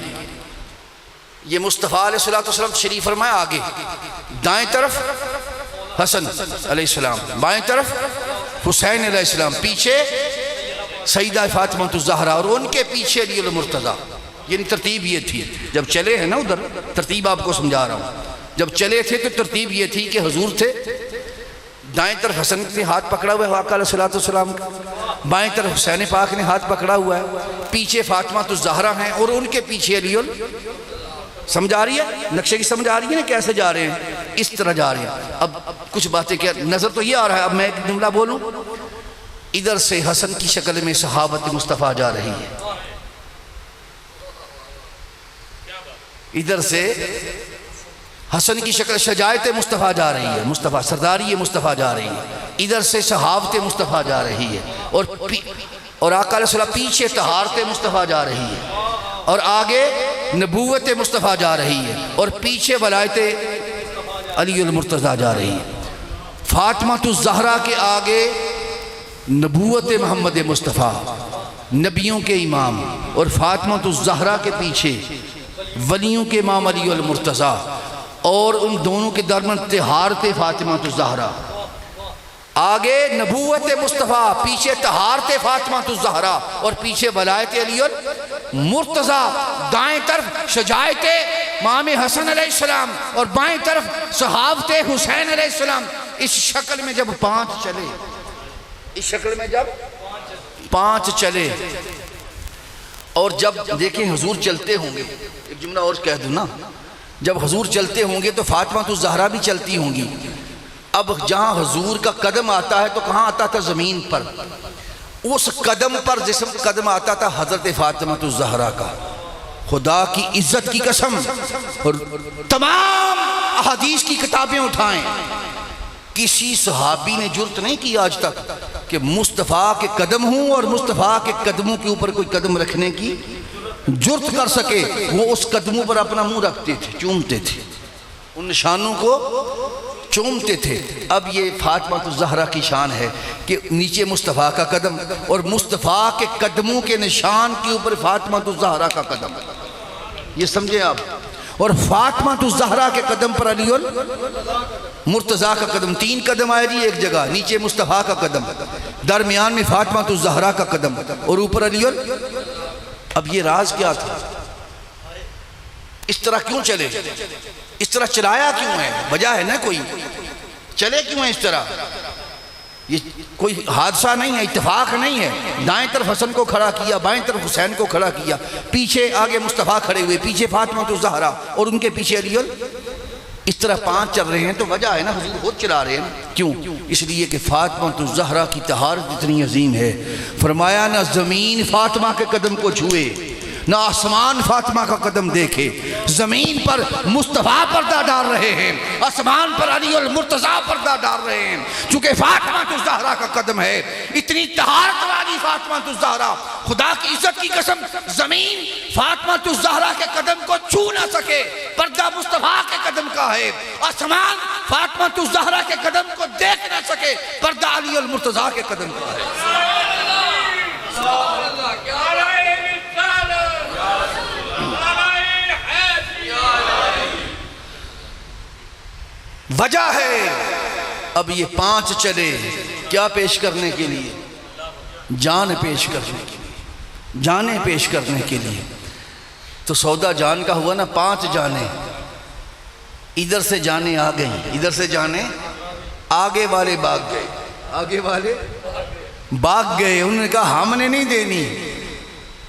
یہ مصطفیٰ علیہ السلام شریف فرمایا، آگے دائیں طرف حسن علیہ السلام، بائیں طرف حسین علیہ السلام، پیچھے سیدہ فاطمہ الزہرا، اور ان کے پیچھے علی المرتضیٰ۔ یعنی ترتیب یہ تھی، جب چلے ہیں نا ادھر، ترتیب آپ کو سمجھا رہا ہوں، جب چلے تھے تو ترتیب یہ تھی کہ حضور تھے، دائیں طرف حسن نے ہاتھ پکڑا ہوا ہے آقا علیہ السلام کا، بائیں طرف حسین پاک نے ہاتھ پکڑا ہوا ہے، پیچھے فاطمہ الزہرا ہیں، اور ان کے پیچھے علی سمجھ آ رہی ہے؟ نقشے کی سمجھ آ رہی ہے نا کیسے جا رہے ہیں؟ اس طرح جا رہے ہیں۔ اب کچھ باتیں کیا نظر تو یہ آ رہا ہے، اب میں ایک جملہ بولوں، ادھر سے حسن کی شکل میں صحابت مصطفیٰ جا رہی ہے، ادھر سے حسن کی شکل شجاعت مصطفیٰ جا رہی ہے، مصطفیٰ سرداری مصطفیٰ جا رہی ہے، ادھر سے صحابت مصطفیٰ جا رہی ہے، اور آقا علیہ السلام پیچھے طہارت مصطفیٰ جا رہی ہے، اور آگے نبوت مصطفیٰ جا رہی ہے، اور پیچھے ولایت علی المرتضیٰ جا رہی ہے۔ فاطمہ الزہرا کے آگے نبوت محمد مصطفیٰ، نبیوں کے امام، اور فاطمہ الزہرا کے پیچھے ولیوں کے امام علی المرتضیٰ، اور ان دونوں کے درمیان طہارت فاطمہ الزہرا، آگے نبوت مصطفیٰ، پیچھے طہارت فاطمہ الزہرا، اور پیچھے ولایت علی المرتضیٰ، دائیں طرف شجاعت امام حسن علیہ السلام، اور بائیں طرف صحابت حسین علیہ السلام۔ اس شکل میں جب 5 چلے، اس شکل میں جب 5 چلے، اور جب دیکھیں حضور چلتے ہوں گے، ایک جملہ اور کہہ دوں نا، جب حضور چلتے ہوں گے تو فاطمہ الزہرا بھی چلتی ہوں گی، اب جہاں حضور کا قدم آتا ہے تو کہاں آتا تھا؟ زمین پر. اس قدم پر جسم قدم آتا تھا حضرت فاطمہ الزہرا کا. خدا کی عزت کی قسم، اور تمام احادیث کی کتابیں اٹھائیں، کسی صحابی نے جرت نہیں کی آج تک کہ مصطفیٰ کے قدم ہوں اور مصطفیٰ کے قدموں کے اوپر کوئی قدم رکھنے کی جرت کر سکے. وہ اس قدموں پر اپنا منہ رکھتے تھے، چومتے تھے، ان نشانوں کو چومتے تھے. اب یہ فاطمہ الزہرا کی شان ہے کہ نیچے مصطفیٰ کا قدم اور مصطفیٰ کے قدموں کے نشان کے اوپر فاطمہ الزہرا کا قدم. یہ سمجھیں آپ. اور فاطمہ الزہرا کے قدم پر علی المرتضیٰ کا قدم. 3 قدم آئے جی ایک جگہ، نیچے مصطفیٰ کا قدم، درمیان میں فاطمہ الزہرا کا قدم اور اوپر علی. اب یہ راز کیا تھا؟ اس طرح کیوں چلے؟ اس طرح چلایا کیوں ہے؟ وجہ ہے نا کوئی. چلے کیوں ہیں اس طرح؟ یہ کوئی حادثہ نہیں ہے، اتفاق نہیں ہے. دائیں طرف حسن کو کھڑا کیا، بائیں طرف حسین کو کھڑا کیا، پیچھے آگے مصطفیٰ کھڑے ہوئے، پیچھے فاطمہ الزہرا اور ان کے پیچھے علی. اس طرح 5 چل رہے ہیں تو وجہ ہے نا، حضور خود چلا رہے ہیں. کیوں؟ اس لیے کہ فاطمہ الزہرا کی طہارت اتنی عظیم ہے. فرمایا نہ زمین فاطمہ کے قدم کو چھوئے، نہ آسمان فاطمہ کا قدم دیکھے. زمین پر مصطفیٰ پردہ ڈال رہے ہیں، آسمان پر علی المرتضیٰ پردہ ڈال رہے ہیں. چونکہ فاطمہ الزہرا کا قدم ہے، اتنی طہارت والی فاطمہ الزہرا، خدا کی عزت کی قسم زمین فاطمہ الزہرا کے قدم کو چھو نہ سکے. پردہ مصطفیٰ کے قدم کا ہے. آسمان فاطمہ الزہرا کے قدم کو دیکھ نہ سکے، پردہ علی المرتضیٰ کے قدم کا ہے. وجہ ہے. اب یہ 5 چلے کیا پیش کرنے کے لیے؟ جان پیش کرنے کے لیے، جانیں پیش کرنے کے لیے. تو سودا جان کا ہوا نا. 5 جانیں ادھر سے جانیں آ گئیں، ادھر سے جانیں آگے والے بھاگ گئے، آگے والے بھاگ گئے. انہوں نے کہا ہم نے نہیں دینی.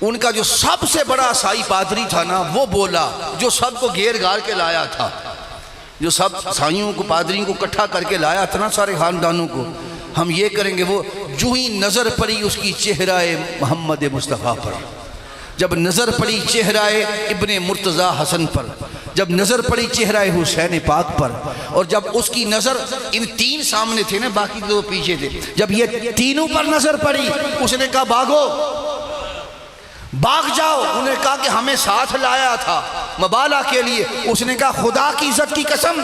ان کا جو سب سے بڑا سائی پادری تھا نا، وہ بولا، جو سب کو گھیر گھار کے لایا تھا، جو سب سائیوں کو پادریوں کو اکٹھا کر کے لایا تھا نا، سارے خاندانوں کو، ہم یہ کریں گے. وہ جو ہی نظر پڑی اس کی چہرہ محمد مصطفیٰ پر، جب نظر پڑی چہرہ ابن مرتضیٰ حسن پر، جب نظر پڑی چہرہ حسین پاک پر، اور جب اس کی نظر ان 3 سامنے تھے نا، باقی 2 پیچھے تھے، جب یہ تینوں پر نظر پڑی، اس نے کہا بھاگو، بھاگ جاؤ. انہوں نے کہا کہ ہمیں ساتھ لایا تھا مبالغہ کے لیے. اس نے کہا خدا کی عزت کی قسم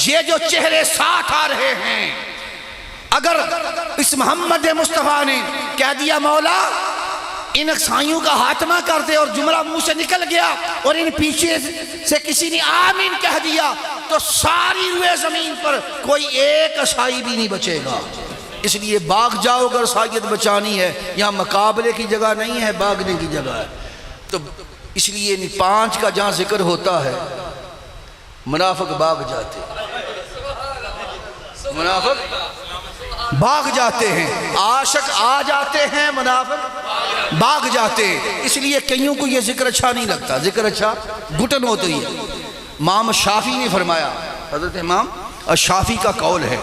یہ جو چہرے ساتھ آ رہے ہیں، اگر اس محمد مصطفیٰ نے کہہ دیا مولا ان سائیوں کا خاتمہ کر دے، اور جملہ منہ سے نکل گیا اور ان پیچھے سے کسی نے آمین کہہ دیا، تو ساری روئے زمین پر کوئی ایک سائی بھی نہیں بچے گا. اس لیے بھاگ جاؤ اگر سائیت بچانی ہے. یہاں مقابلے کی جگہ نہیں ہے، بھاگنے کی جگہ ہے. تو اس لیے 5 کا جہاں ذکر ہوتا ہے منافق بھاگ جاتے، منافق بھاگ جاتے ہیں، عاشق آ جاتے ہیں، منافق بھاگ جاتے. اس لیے کئیوں کو یہ ذکر اچھا نہیں لگتا. ذکر اچھا گھٹن ہوتی ہے. امام شافعی نے فرمایا، حضرت امام شافعی کا قول ہے،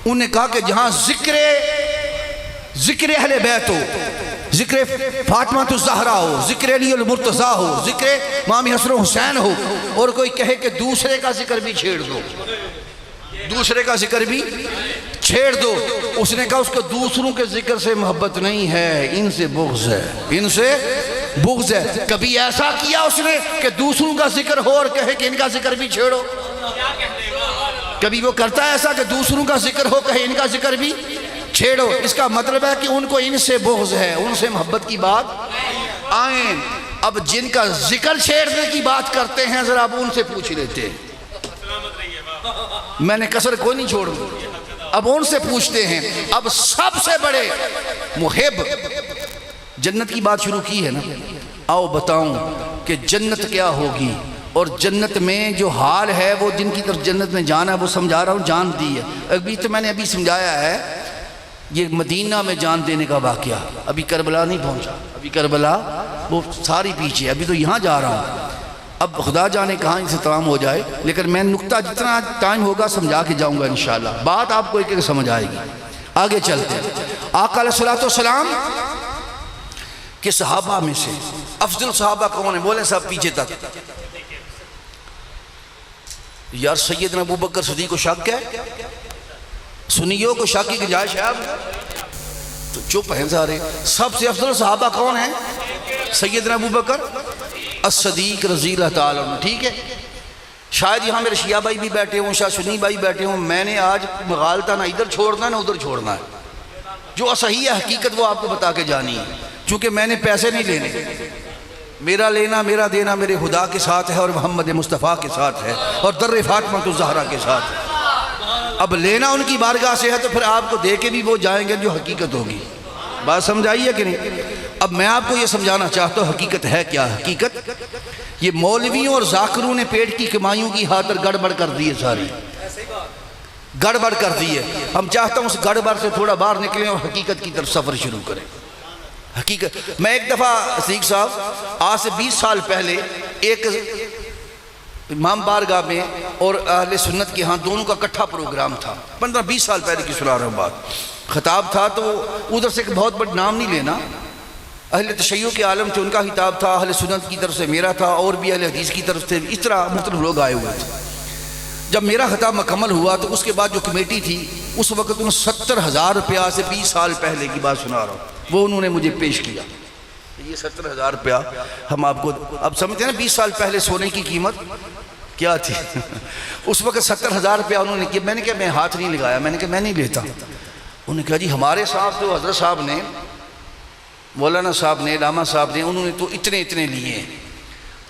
انہوں نے کہا کہ جہاں ذکر اہل بیت ہو، ذکر فاطمہ الزہرا ہو، ذکر علی المرتضیٰ ہو، ذکر امام حسن و حسین ہو، اور کوئی کہے کہ دوسرے کا ذکر بھی چھیڑ دو، دوسرے کا ذکر بھی چھیڑ دو، اس نے کہا اس کو دوسروں کے ذکر سے محبت نہیں ہے، ان سے بغض ہے، ان سے بغض ہے. کبھی ایسا کیا اس نے کہ دوسروں کا ذکر ہو اور کہے کہ ان کا ذکر بھی چھیڑو؟ کبھی وہ کرتا ہے ایسا کہ دوسروں کا ذکر ہو کہے ان کا ذکر بھی چھیڑو؟ اس کا مطلب ہے کہ ان کو ان سے بغض ہے، ان سے محبت کی بات آئیں. اب جن کا ذکر چھیڑنے کی بات کرتے ہیں ذرا اب ان سے پوچھ لیتے ہیں. میں نے کسر کوئی نہیں چھوڑوں، اب ان سے پوچھتے ہیں. اب سب سے بڑے محب جنت کی بات شروع کی ہے نا. آؤ بتاؤں کہ جنت کیا ہوگی، اور جنت میں جو حال ہے وہ جن کی طرف جنت میں جانا ہے وہ سمجھا رہا ہوں. جان دی ہے ابھی تو میں نے ابھی سمجھایا ہے، یہ مدینہ میں جان دینے کا واقعہ. ابھی کربلا نہیں پہنچا، ابھی کربلا وہ ساری پیچھے، ابھی تو یہاں جا رہا ہوں. اب خدا جانے کہاں سے تمام ہو جائے، لیکن میں نقطہ جتنا ٹائم ہوگا سمجھا کے جاؤں گا انشاءاللہ، بات آپ کو ایک ایک سمجھ آئے گی۔ آگے چلتے ہیں۔ آقا علیہ السلام کے صحابہ میں سے افضل صحابہ کون ہیں؟ بولیں صاحب پیچھے تک۔ یار سیدنا ابو بکر صدیق کو شک ہے؟ سنیوں کو شک کی گنجائش ہے اب؟ تو چپ ہیں سارے۔ سب سے افضل صحابہ کون ہیں؟ سیدنا ابو بکر الصدیق رضی اللہ تعالیٰ عنہ، ٹھیک ہے؟ شاید یہاں میرے شیعہ بھائی بھی بیٹھے ہوں، شاید سنی بھائی بیٹھے ہوں، میں نے آج مغالطہ نہ ادھر چھوڑنا ہے نہ ادھر چھوڑنا ہے، جو صحیح ہے حقیقت وہ آپ کو بتا کے جانی ہے، چونکہ میں نے پیسے نہیں لینے، میرا لینا میرا دینا میرے خدا کے ساتھ ہے اور محمد مصطفیٰ کے ساتھ ہے اور در فاطمہ الزہرا کے ساتھ ہے۔ اب لینا ان کی بارگاہ سے ہے تو پھر آپ کو دے کے بھی وہ جائیں گے جو حقیقت ہوگی۔ بات سمجھائی ہے کہ نہیں؟ اب میں آپ کو یہ سمجھانا چاہتا ہوں حقیقت ہے کیا۔ حقیقت یہ مولویوں اور ذاکروں نے پیٹ کی کمائیوں کی خاطر گڑبڑ کر دی ہے، ساری گڑبڑ کر دی ہے۔ ہم چاہتا ہوں اس گڑبڑ سے تھوڑا باہر نکلیں اور حقیقت کی طرف سفر شروع کریں۔ حقیقت میں ایک دفعہ صدیق صاحب آج سے 20 سال پہلے ایک امام بارگاہ میں اور اہل سنت کے ہاں دونوں کا اکٹھا پروگرام تھا، 15-20 سال پہلے کی سنا رہا ہوں بات۔ خطاب تھا تو ادھر سے ایک بہت بڑا نام نہیں لینا، اہل تشیع کے عالم تھے، ان کا خطاب تھا، اہل سنت کی طرف سے میرا تھا اور بھی اہل حدیث کی طرف سے، اس طرح مختلف لوگ آئے ہوئے تھے۔ جب میرا خطاب مکمل ہوا تو اس کے بعد جو کمیٹی تھی اس وقت انہوں 70,000 روپیہ سے 20 سال پہلے کی بات سنا رہا ہوں، وہ انہوں نے مجھے پیش کیا۔ یہ 70,000 روپیہ ہم آپ کو اب سمجھتے ہیں نا 20 سال پہلے سونے کی قیمت کیا تھی؟ اس وقت 70,000 روپیہ انہوں نے کیا۔ میں نے کہا میں ہاتھ نہیں لگایا، میں نے کہا میں نہیں لیتا۔ انہوں نے کہا جی ہمارے ساتھ تو حضرت صاحب نے، مولانا صاحب نے، علامہ صاحب نے، انہوں نے تو اتنے لیے ہیں،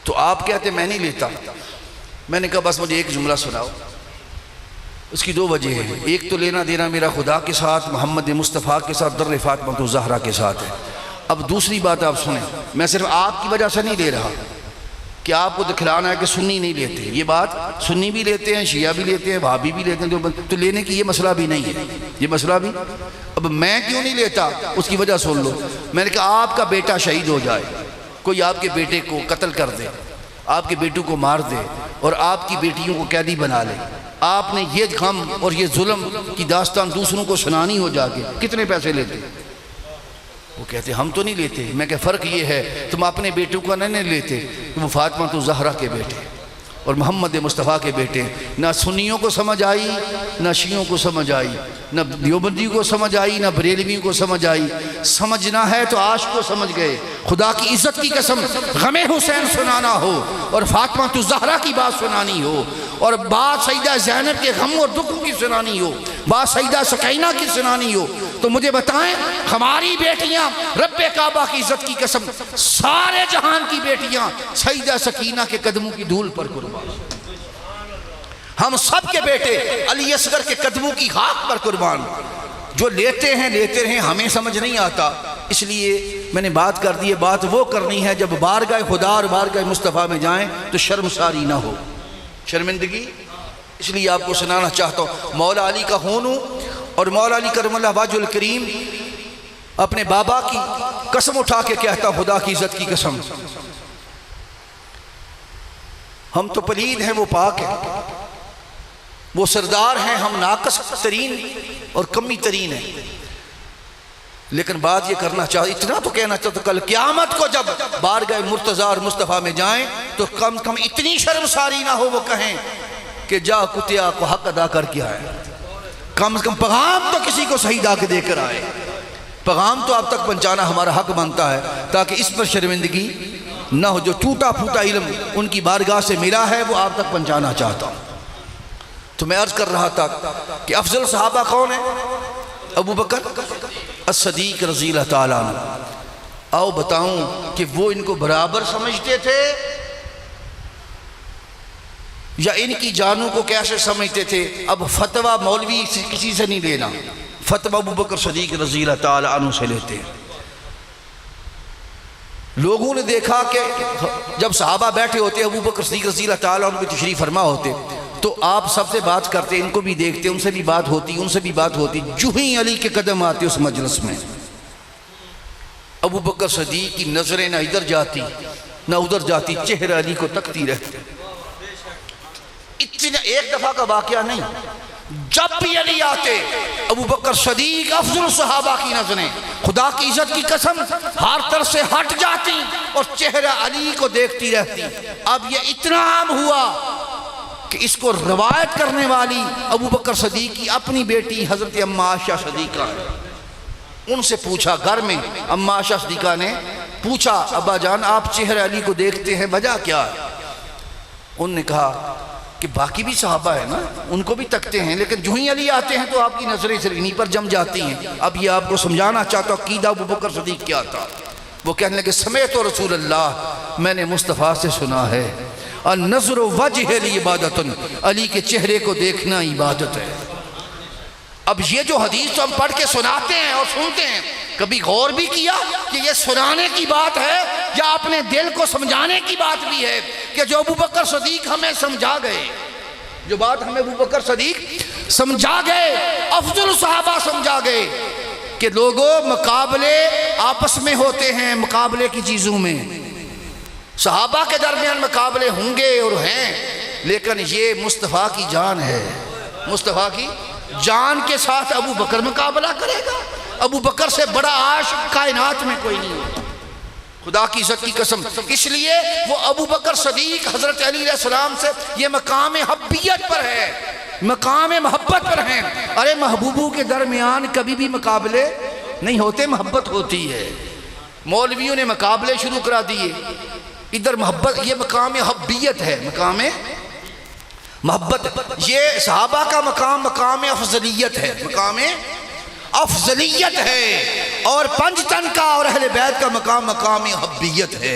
تو آپ کہتے میں نہیں لیتا۔ میں نے کہا بس مجھے ایک جملہ سناؤ۔ اس کی 2 وجہ ہیں، ایک تو لینا دینا میرا خدا کے ساتھ محمد مصطفیٰ کے ساتھ در فاطمہ الزہرا کے ساتھ ہے۔ اب دوسری بات آپ سنیں، میں صرف آپ کی وجہ سے نہیں لے رہا کہ آپ کو دکھلانا ہے کہ سنی نہیں لیتے، یہ بات سنی بھی لیتے ہیں، شیعہ بھی لیتے ہیں، وہابی بھی لیتے ہیں، تو لینے کی یہ مسئلہ بھی نہیں ہے، یہ مسئلہ بھی۔ اب میں کیوں نہیں لیتا اس کی وجہ سن لو۔ میں نے کہا آپ کا بیٹا شہید ہو جائے، کوئی آپ کے بیٹے کو قتل کر دے، آپ کے بیٹوں کو مار دے اور آپ کی بیٹیوں کو قیدی بنا لے، آپ نے یہ غم اور یہ ظلم کی داستان دوسروں کو سنانی ہو جا کے، کتنے پیسے لیتے؟ وہ کہتے ہم تو نہیں لیتے۔ میں کہ فرق یہ ہے تم اپنے بیٹوں کا نہیں لیتے، وہ فاطمہ الزہرا کے بیٹے اور محمد مصطفیٰ کے بیٹے۔ نہ سنیوں کو سمجھ آئی، نہ شیعوں کو سمجھ آئی، نہ دیوبندیوں کو سمجھ آئی، نہ بریلویوں کو سمجھ آئی۔ سمجھنا ہے تو عاشق کو سمجھ گئے۔ خدا کی عزت کی قسم غم حسین سنانا ہو اور فاطمہ الزہرا کی بات سنانی ہو اور بات سیدہ زینب کے غم اور دکھوں کی سنانی ہو، بات سیدہ سکینہ کی سنانی ہو، تو مجھے بتائیں ہماری بیٹیاں رب کعبہ کی عزت کی قسم سارے جہان کی بیٹیاں سیدہ سکینہ کے قدموں کی دھول پر قربان، ہم سب کے بیٹے علی اصغر کے قدموں کی خاک پر قربان۔ جو لیتے ہیں ہمیں سمجھ نہیں آتا، اس لیے میں نے بات کر دی ہے۔ بات وہ کرنی ہے جب بارگاہ خدا اور بارگاہ مصطفیٰ میں جائیں تو شرمساری نہ ہو، شرمندگی۔ اس لیے آپ کو سنانا چاہتا ہوں، مولا علی کا خون ہوں اور مولا علی کرم اللہ وجہ الکریم اپنے بابا کی قسم اٹھا کے کہتا خدا کی عزت کی قسم، ہم تو پلید ہیں وہ پاک ہیں، وہ سردار ہیں ہم ناقص ترین اور کمی ترین ہیں۔ لیکن بات یہ کرنا چاہتا، اتنا تو کہنا چاہتا، کل قیامت کو جب بارگاہ مرتضیٰ اور مصطفیٰ میں جائیں تو کم کم اتنی شرمساری نہ ہو وہ کہیں کہ جا کتیا کو حق ادا کر کے آئے، کم از کم پیغام تو کسی کو صحیح دا کے دے کر آئے، پیغام تو آپ تک پہنچانا ہمارا حق بنتا ہے، تاکہ اس پر شرمندگی نہ ہو۔ جو ٹوٹا پھوٹا علم ان کی بارگاہ سے ملا ہے وہ آپ تک پہنچانا چاہتا ہوں۔ تو میں عرض کر رہا تھا کہ افضل صحابہ کون ہیں؟ ابو بکر الصدیق رضی اللہ تعالیٰ عنہ۔ آؤ بتاؤں کہ وہ ان کو برابر سمجھتے تھے یا ان کی جانوں کو کیسے سمجھتے تھے؟ اب فتویٰ مولوی کسی سے نہیں لینا، فتویٰ ابو بکر صدیق رضی اللہ تعالیٰ عنہ سے لیتے ہیں۔ لوگوں نے دیکھا کہ جب صحابہ بیٹھے ہوتے ابو بکر صدیق رضی اللہ تعالیٰ عنہ کی تشریف فرما ہوتے تو آپ سب سے بات کرتے، ان کو بھی دیکھتے، ان سے بھی بات ہوتی، ان سے بھی بات ہوتی، جو ہی علی کے قدم آتے اس مجلس میں ابو بکر صدیق کی نظریں نہ ادھر جاتی نہ ادھر جاتی، چہرہ علی کو تکتی رہتی۔ اتنا ایک دفعہ کا واقعہ نہیں، جب بھی علی آتے ابو بکر صدیق افضل صحابہ کی نظریں خدا کی عزت کی قسم ہر طرف سے ہٹ جاتی اور چہرہ علی کو دیکھتی رہتی۔ اب یہ اتنا عام ہوا کہ اس کو روایت کرنے والی ابو بکر صدیق کی اپنی بیٹی حضرت اماں عائشہ صدیقہ نے ان سے پوچھا، گھر میں اماں عائشہ صدیقہ نے پوچھا، ابا جان آپ چہرہ علی کو دیکھتے ہیں، وجہ کیا ہے؟ انہوں نے کہا کہ باقی بھی صحابہ ہیں نا، ان کو بھی تکتے ہیں، لیکن جو ہی علی آتے ہیں تو آپ کی نظریں صرف انہی پر جم جاتی ہیں۔ اب یہ آپ کو سمجھانا چاہتا ہوں عقیدہ ابو بکر صدیق کیا تھا۔ وہ کہنے لگے سمیت رسول اللہ، میں نے مصطفیٰ سے سنا ہے النظر وجہ لی عبادت، علی کے چہرے کو دیکھنا عبادت ہے۔ اب یہ جو حدیث تو ہم پڑھ کے سناتے ہیں اور سنتے ہیں، کبھی غور بھی کیا کہ یہ سنانے کی بات ہے یا اپنے دل کو سمجھانے کی بات بھی ہے کہ جو ابو بکر صدیق ہمیں سمجھا گئے، جو بات ہمیں ابو بکر صدیق سمجھا گئے، افضل صحابہ سمجھا گئے کہ لوگوں مقابلے آپس میں ہوتے ہیں، مقابلے کی چیزوں میں صحابہ کے درمیان مقابلے ہوں گے اور ہیں، لیکن یہ مصطفیٰ کی جان ہے، مصطفیٰ کی جان کے ساتھ ابو بکر مقابلہ کرے گا۔ ابو بکر سے بڑا عاشق کائنات میں کوئی نہیں ہوتا، خدا کی عزت کی قسم۔ اس لیے وہ ابو بکر صدیق حضرت علی علیہ السلام سے یہ مقام حبیت پر ہے، مقام محبت پر ہیں۔ ارے محبوبوں کے درمیان کبھی بھی مقابلے نہیں ہوتے، محبت ہوتی ہے۔ مولویوں نے مقابلے شروع کرا دیے، ادھر محبت، یہ مقام حبیت ہے، مقام محبت۔ یہ صحابہ کا مقام مقام افضلیت ہے، مقام افضلیت ہے، اور پنج تن کا اور اہل بیت کا مقام مقام حبیت ہے۔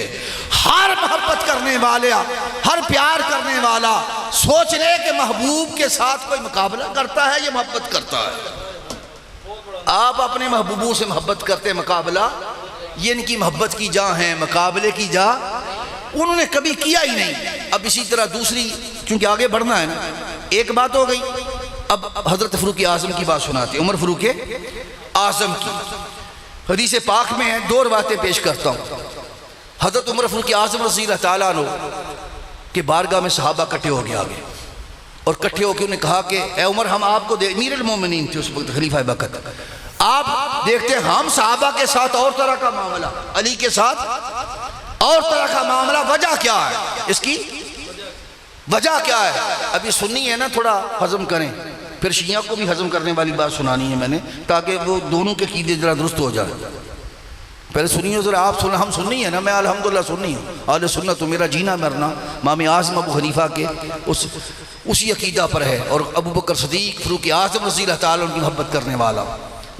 ہر محبت کرنے والا، ہر پیار کرنے والا سوچ لے کہ محبوب کے ساتھ کوئی مقابلہ کرتا ہے یا محبت کرتا ہے۔ آپ اپنے محبوبوں سے محبت کرتے، مقابلہ یہ ان کی محبت کی جا ہے، مقابلے کی جا انہوں نے کبھی کیا ہی نہیں۔ اب اسی طرح دوسری، چونکہ آگے بڑھنا ہے نا، ایک بات ہو گئی، اب حضرت فاروق اعظم کی بات سناتے ہیں، عمر فاروق اعظم کی حدیث پاک میں ہے، دو روایتیں پیش کرتا ہوں۔ حضرت عمر فاروق اعظم رضی اللہ تعالیٰ عنہ کے بارگاہ میں صحابہ کٹھے ہو گئے آگے، اور کٹھے ہو کے انہوں نے کہا کہ اے عمر، ہم آپ کو امیر المومنین تھے اس وقت، خلیفہ وقت، آپ دیکھتے ہیں ہم صحابہ کے ساتھ اور طرح کا معاملہ، علی کے ساتھ اور طرح کا معاملہ، وجہ کیا ہے اس کی؟ وجہ کیا ہے؟ ابھی سنی ہے نا، تھوڑا ہضم کریں، پھر شیعہ کو بھی ہضم کرنے والی بات سنانی ہے میں نے، تاکہ وہ دونوں کے عقیدے ذرا درست ہو جائے۔ پہلے سنیے ذرا، آپ سننا، ہم سننی ہے نا، میں الحمدللہ سننی ہوں، اہل سنت تو میرا جینا مرنا امام اعظم ابو حنیفہ کے اسی عقیدہ پر ہے، اور ابو بکر صدیق فاروق اعظم رضی اللہ تعالیٰ ان کی محبت کرنے والا،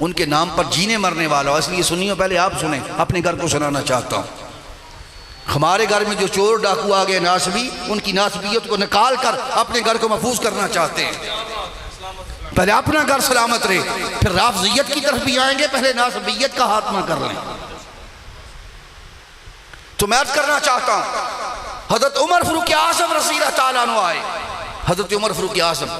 ان کے نام پر جینے مرنے والا، اس لیے سنیے، پہلے آپ سنیں، اپنے گھر کو سنانا چاہتا ہوں۔ ہمارے گھر میں جو چور ڈاکو آگئے ناسبی، ان کی ناسبیت کو نکال کر اپنے گھر کو محفوظ کرنا چاہتے ہیں۔ پہلے اپنا گھر سلامت رہے، پھر رافضیت کی طرف بھی آئیں گے، پہلے ناسبیت کا خاتمہ کر لیں۔ تو میں عرض کرنا چاہتا ہوں، حضرت عمر فاروق اعظم رضی اللہ تعالیٰ عنہ آئے، حضرت عمر فاروق اعظم،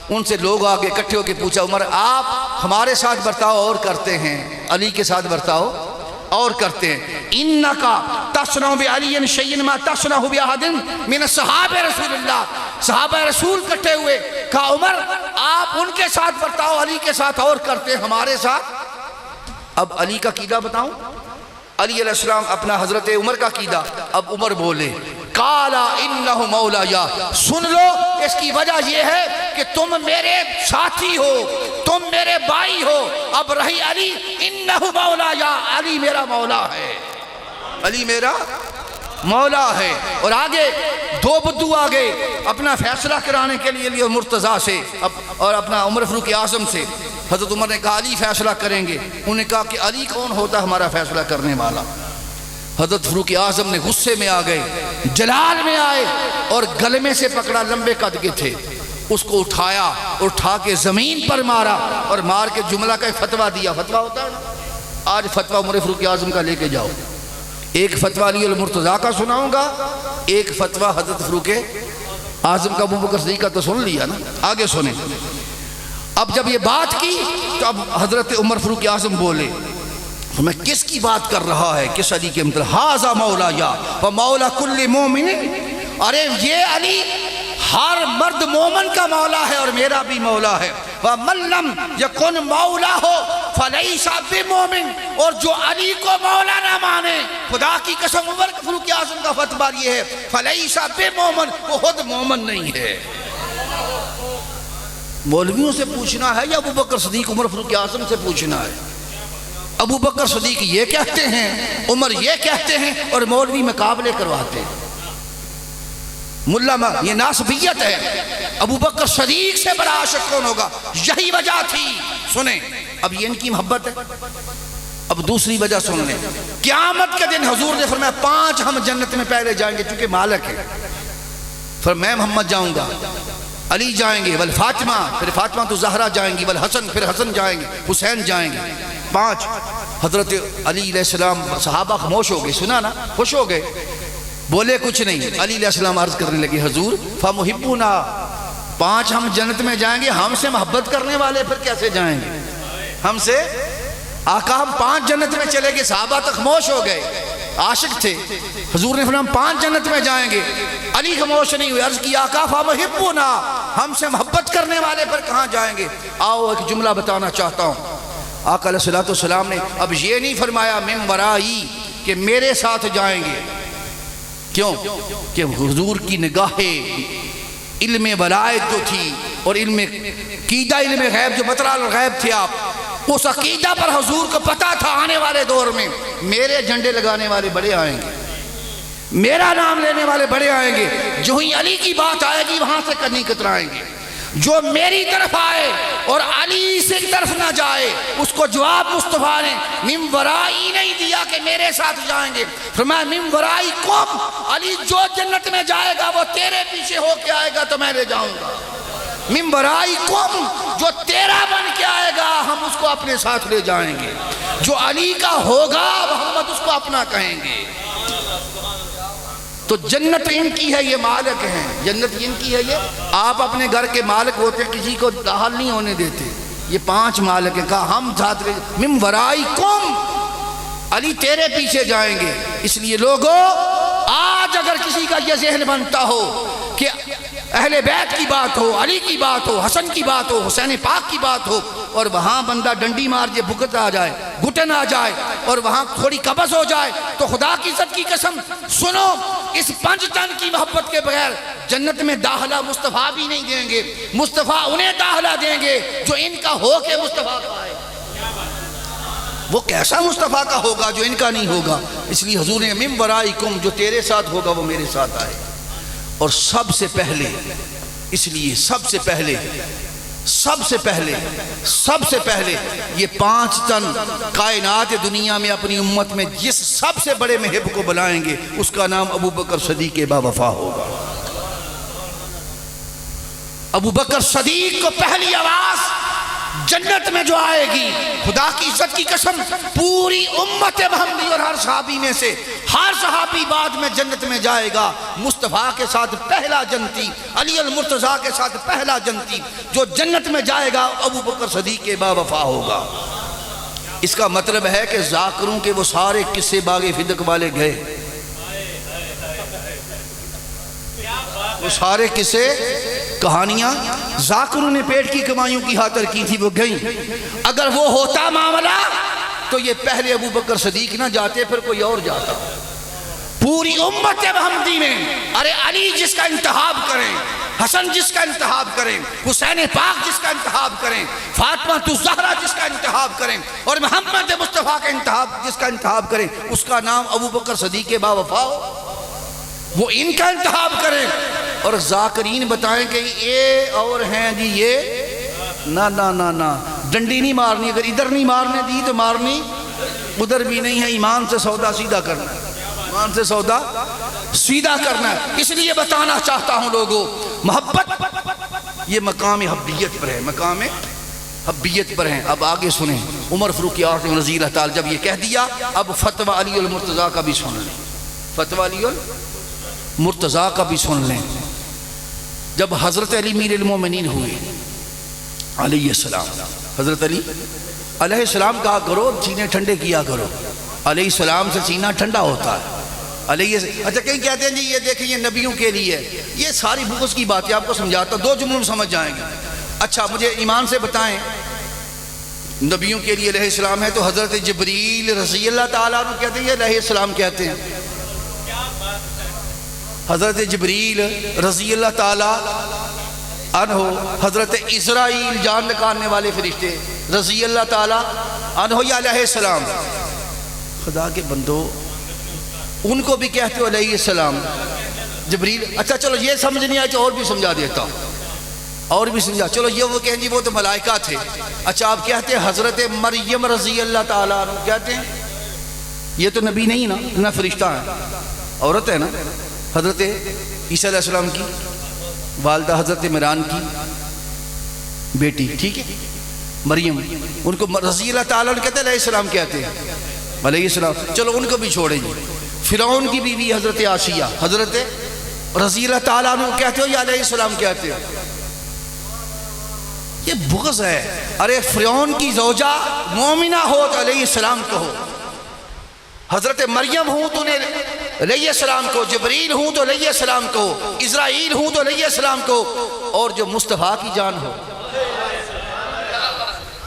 ان سے لوگ آگے اکٹھے ہو کے پوچھا، عمر آپ ہمارے ساتھ برتاؤ اور کرتے ہیں، علی کے ساتھ برتاؤ اور کرتے ہیں، انکا تصنع بعلی شیئا ما تصنع باحد من صحابہ رسول اللہ، صحابہ رسول کٹھے ہوئے، کہا عمر آپ ان کے ساتھ برتاؤ، علی کے ساتھ اور کرتے ہیں، ہمارے ساتھ۔ اب علی کا عقیدہ بتاؤں، علی علیہ السلام اپنا حضرت عمر کا عقیدہ، اب عمر بولے، قالا انہ مولایا، سن لو اس کی وجہ یہ ہے کہ تم میرے ساتھی ہو، تم میرے بھائی ہو، اب رہی علی، انہ مولایا، علی میرا مولا ہے، علی میرا مولا ہے۔ اور آگے دو بدو آگے اپنا فیصلہ کرانے کے لیے مرتضیٰ سے اور اپنا عمر فاروق اعظم سے، حضرت عمر نے کہا علی فیصلہ کریں گے، انہوں نے کہا کہ علی کون ہوتا ہمارا فیصلہ کرنے والا؟ حضرت فاروق اعظم نے غصے میں آ گئے، جلال میں آئے، اور گلے سے پکڑا، لمبے قد کے تھے، اس کو اٹھایا، اٹھا کے زمین پر مارا، اور مار کے جملہ کا ایک فتویٰ دیا، فتویٰ ہوتا ہے نا، آج فتویٰ عمر فاروق اعظم کا لے کے جاؤ، ایک فتویٰ علی المرتضیٰ کا سناؤں گا، ایک فتویٰ حضرت فاروق اعظم کا، ابو بکر صدیق کا تو سن لیا نا، آگے سنیں۔ اب جب یہ بات کی تو اب حضرت عمر فاروق اعظم بولے، میں کس کی بات کر رہا ہے؟ کس علی کے مطلب ہاذا مولا یا و مولا کل مومن، ارے یہ علی ہر مرد مومن کا مولا ہے اور میرا بھی مولا ہے۔ وَمَن لَّمْ يَكُنْ مولا ہو فَلَيْسَ بِمُؤْمِن، اور جو علی کو مولا نہ مانے، خدا کی قسم عمر فاروق اعظم کا فتویٰ یہ ہے فَلَيْسَ بِمُؤْمِن، وہ خود مومن نہیں ہے۔ مولویوں سے پوچھنا ہے یا ابو بکر صدیق عمر فاروق اعظم سے پوچھنا ہے؟ ابو بکر صدیق یہ کہتے ہیں، عمر یہ کہتے ہیں، اور مولوی مقابلے کرواتے ہیں۔ ملا یہ ناسبیت ہے۔ ابو بکر صدیق سے بڑا عاشق کون ہوگا؟ یہی وجہ تھی۔ سنیں اب یہ ان کی محبت ہے۔ اب دوسری وجہ سن لیں، قیامت کے دن حضور نے فرمایا 5 ہم جنت میں پہلے جائیں گے چونکہ مالک ہے۔ فرمایا میں محمد جاؤں گا، علی جائیں گے، بل فاطمہ، پھر فاطمہ تو زہرا جائیں گی، بل حسن، پھر حسن جائیں گے، حسین جائیں گے۔ 5 حضرت علی علیہ السلام، صحابہ خاموش ہو گئے، سنا نا، خوش ہو گئے، بولے کچھ نہیں۔ علی علیہ السلام عرض کرنے لگے حضور فَمُحِبُّنَا، 5 ہم جنت میں جائیں گے، ہم سے محبت کرنے والے پھر کیسے جائیں گے؟ ہم سے آقا ہم 5 جنت میں چلے گئے۔ صحابہ تک خاموش ہو گئے، عاشق تھے۔ حضور نے فرمایا ہم 5 جنت میں جائیں گے۔ علی خاموش نہیں ہوئے، عرض کی آقا فَمُحِبُّنَا، ہم سے محبت کرنے والے پھر کہاں جائیں گے؟ آؤ ایک جملہ بتانا چاہتا ہوں۔ آقا علیہ السلام نے اب یہ نہیں فرمایا من ورائی کہ میرے ساتھ جائیں گے، کیوں کہ حضور کی نگاہ علم ولایت جو تھی اور علم عقیدہ، علم غیب جو مطلع الغیب تھے آپ، اس عقیدہ پر حضور کو پتا تھا آنے والے دور میں میرے جھنڈے لگانے والے بڑے آئیں گے، میرا نام لینے والے بڑے آئیں گے۔ جو ہی علی کی بات آئے گی وہاں سے کنی کترائیں گے۔ جو میری طرف آئے اور علی سے طرف نہ جائے، اس کو جواب مصطفیٰ نے من ورائی نہیں دیا کہ میرے ساتھ جائیں گے، فرمایا من ورائی کم، علی جو جنت میں جائے گا وہ تیرے پیچھے ہو کے آئے گا تو میں لے جاؤں گا۔ من ورائی کم، جو تیرا بن کے آئے گا ہم اس کو اپنے ساتھ لے جائیں گے، جو علی کا ہوگا محمد اس کو اپنا کہیں گے۔ تو جنت ان کی ہے، یہ مالک ہیں، جنت ان کی ہے۔ یہ آپ اپنے گھر کے مالک ہوتے کسی کو داخل نہیں ہونے دیتے، یہ 5 مالک ہیں، کہا ہم ساتھ لے من ورائی کم، علی تیرے پیچھے جائیں گے۔ اس لیے لوگوں آج اگر کسی کا یہ ذہن بنتا ہو کہ اہل بیت کی بات ہو، علی کی بات ہو، حسن کی بات ہو، حسین پاک کی بات ہو، اور وہاں بندہ ڈنڈی مار جائے، بھگت آ جائے، گھٹن آ جائے، اور وہاں تھوڑی قبض ہو جائے، تو خدا کی عزت کی قسم سنو، اس 5 تن کی محبت کے بغیر جنت میں داخلہ مصطفیٰ بھی نہیں دیں گے۔ مصطفیٰ انہیں داخلہ دیں گے جو ان کا ہو کے مصطفیٰ کا آئے۔ وہ کیسا مصطفیٰ کا ہوگا جو ان کا نہیں ہوگا؟ اس لیے حضور نے من ورائکم، جو تیرے ساتھ ہوگا وہ میرے ساتھ آئے۔ اور سب سے پہلے، اس لیے سب سے پہلے یہ 5 تن کائنات دنیا میں اپنی امت میں جس سب سے بڑے محب کو بلائیں گے اس کا نام ابو بکر صدیق با وفا ہوگا۔ ابو بکر صدیق کو پہلی آواز جنت میں جو آئے گی، خدا کی عزت کی قسم پوری امت محمدی اور ہر صحابی میں سے ہر صحابی بعد میں جنت میں جائے گا، مصطفیٰ کے ساتھ پہلا جنتی، علی المرتضیٰ کے ساتھ پہلا جنتی جو جنت میں جائے گا ابو بکر صدیق با وفا ہوگا۔ اس کا مطلب ہے کہ ذاکروں کے وہ سارے قصے باغ فدق والے گئے، وہ سارے قصے کہانیاں ذاکروں نے پیٹ کی کمائیوں کی خاطر کی تھی وہ گئیں۔ اگر وہ ہوتا معاملہ تو یہ پہلے ابو بکر صدیق نہ جاتے، پھر کوئی اور جاتا۔ پوری امت محمدی میں ارے علی جس کا انتخاب کریں، حسن جس کا انتخاب کریں، حسین پاک جس کا انتخاب کریں، فاطمہ الزہرا جس کا انتخاب کریں، اور محمد مصطفیٰ کا انتخاب جس کا انتخاب کریں، اس کا نام ابو بکر صدیق با وفا ہو، وہ ان کا انتخاب کریں۔ اور ذاکرین بتائیں کہ یہ اور ہیں جی یہ نہ ڈنڈی نہیں مارنی، اگر ادھر نہیں مارنے دی تو مارنی ادھر بھی نہیں ہے، ایمان سے سودا سیدھا کرنا ہے، ایمان سے سودا سیدھا کرنا ہے۔ اس لیے بتانا چاہتا ہوں لوگوں، محبت یہ مقام حبیت پر ہے، مقام حبیت پر ہیں۔ اب آگے سنیں، عمر فاروق اعظم رضی اللہ تعالی جب یہ کہہ دیا، اب فتویٰ علی المرتضیٰ کا بھی سن لیں، فتویٰ علی المرتضیٰ کا بھی سن لیں۔ جب حضرت علی امیر المومنین ہوئے علیہ السلام، حضرت علی علیہ السلام کہا کرو سینے ٹھنڈے کیا کرو، علیہ السلام سے سینہ ٹھنڈا ہوتا ہے۔ اچھا کہیں کہتے ہیں جی یہ دیکھیں یہ نبیوں کے لیے، یہ ساری بغض کی باتیں آپ کو سمجھاتا ہوں، 2 جملوں میں سمجھ جائیں گے۔ اچھا مجھے ایمان سے بتائیں نبیوں کے لیے علیہ السلام ہے تو حضرت جبریل رضی اللہ تعالیٰ عنہ کہتے ہیں یا علیہ السلام کہتے ہیں؟ حضرت جبریل رضی اللہ تعالیٰ عنہ، حضرت اسرائیل جان نکالنے والے فرشتے رضی اللہ تعالیٰ عنہ یا علیہ السلام؟ خدا کے بندو ان کو بھی کہتے ہو علیہ السلام جبریل۔ اچھا چلو یہ سمجھ نہیں آئی تو اور بھی سمجھا دیتا ہوں، اور بھی سمجھا۔ چلو یہ وہ کہیں جی وہ تو ملائکہ تھے۔ اچھا آپ کہتے ہیں حضرت مریم رضی اللہ تعالیٰ عنہ کہتے ہیں؟ یہ تو نبی نہیں نا، نہ فرشتہ ہے، عورت ہے نا، حضرت عیسیٰ علیہ السلام کی والدہ حضرت عمران کی بیٹی، ٹھیک ہے مریم، ان کو رضی اللہ تعالیٰ عنہ کہتے ہیں، علیہ السلام کہتے ہیں علیہ السلام۔ چلو ان کو بھی چھوڑیں جی۔ فرعون کی بیوی حضرت آسیہ، حضرت رضی اللہ تعالیٰ عنہ کہتے ہو یا علیہ السلام کہتے ہو؟ یہ بغض ہے۔ ارے فرعون کی زوجہ مومنہ ہو تو علیہ السلام کہو، حضرت مریم ہوں تو علیہ السلام کو، جبریل ہوں تو علیہ السلام کو، اسرائیل ہوں تو علیہ السلام کو، اور جو مصطفیٰ کی جان ہو،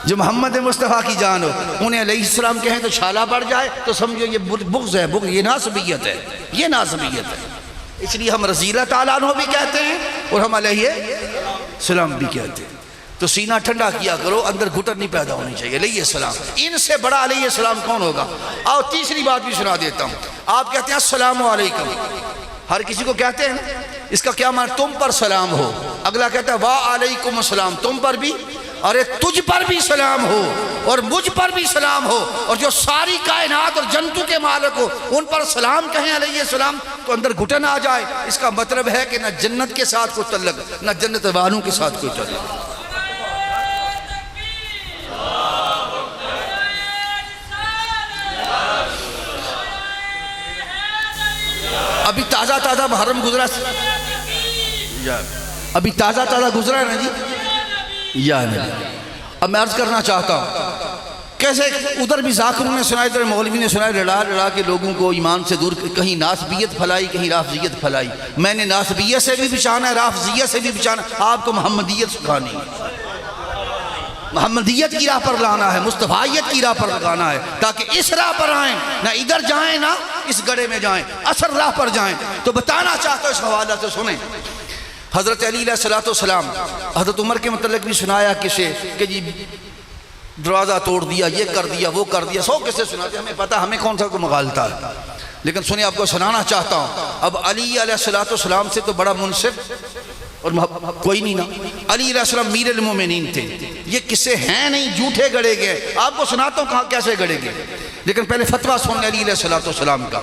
جو محمد مصطفیٰ کی جان ہو، انہیں علیہ السلام کہیں تو چھالا پڑ جائے تو سمجھو یہ بغض ہے، بغض، یہ ناسبیت ہے، یہ ناسبیت ہے۔ اس لیے ہم رضی اللہ تعالیٰ عنہ بھی کہتے ہیں اور ہم علیہ السلام بھی کہتے ہیں۔ تو سینہ ٹھنڈا کیا کرو، اندر گھٹن نہیں پیدا ہونی چاہیے۔ علیہ السلام، ان سے بڑا علیہ السلام کون ہوگا؟ اور تیسری بات بھی سنا دیتا ہوں۔ آپ کہتے ہیں السلام علیکم، ہر کسی کو کہتے ہیں نا، اس کا کیا معنی؟ تم پر سلام ہو۔ اگلا کہتا ہے وعلیکم السلام، تم پر بھی، ارے تجھ پر بھی سلام ہو اور مجھ پر بھی سلام ہو، اور جو ساری کائنات اور جنتوں کے مالک ہو ان پر سلام کہیں علیہ السلام، تو اندر گھٹن آ جائے۔ اس کا مطلب ہے کہ نہ جنت کے ساتھ کوئی تعلق، نہ جنت والوں کے ساتھ کوئی تعلق۔ ابھی تازہ تازہ محرم گزرا، ابھی تازہ تازہ گزرا ہے نا جی، یا نہیں؟ اب میں عرض کرنا چاہتا ہوں کیسے ادھر بھی ذاکروں نے سنائے، ادھر مولوی نے سنائے، لڑا لڑا کے لوگوں کو ایمان سے دور، کہیں ناسبیت پھیلائی، کہیں رافضیت پھیلائی۔ میں نے ناسبیت سے بھی بچانا ہے، رافضیت سے بھی بچانا، آپ کو محمدیت سکھانی ہے، محمدیت کی راہ پر لانا ہے، مصطفیت کی راہ پر لگانا ہے، تاکہ اس راہ پر آئیں، نہ ادھر جائیں نہ اس گڑھے میں جائیں، اصل راہ پر جائیں۔ تو بتانا چاہتا ہوں اس حوالہ سے سنیں۔ حضرت علی علیہ السلام، حضرت عمر کے متعلق بھی سنایا کسے کہ جی دروازہ توڑ دیا، یہ کر دیا، وہ کر دیا، 100 کسے سناتے، ہمیں پتہ ہمیں کون سا کو مغالتا ہے، لیکن سنیں آپ کو سنانا چاہتا ہوں۔ اب علی علیہ السلام سے تو بڑا منصف اور کوئی نہیں نا۔ علی علیہ السلام میر المومنین تھے، یہ قصے ہیں نہیں، جھوٹے گڑے گئے، آپ کو سناتا ہوں کہاں کیسے گڑے گئے، لیکن پہلے فتویٰ سنیں علی علیہ السلام کا۔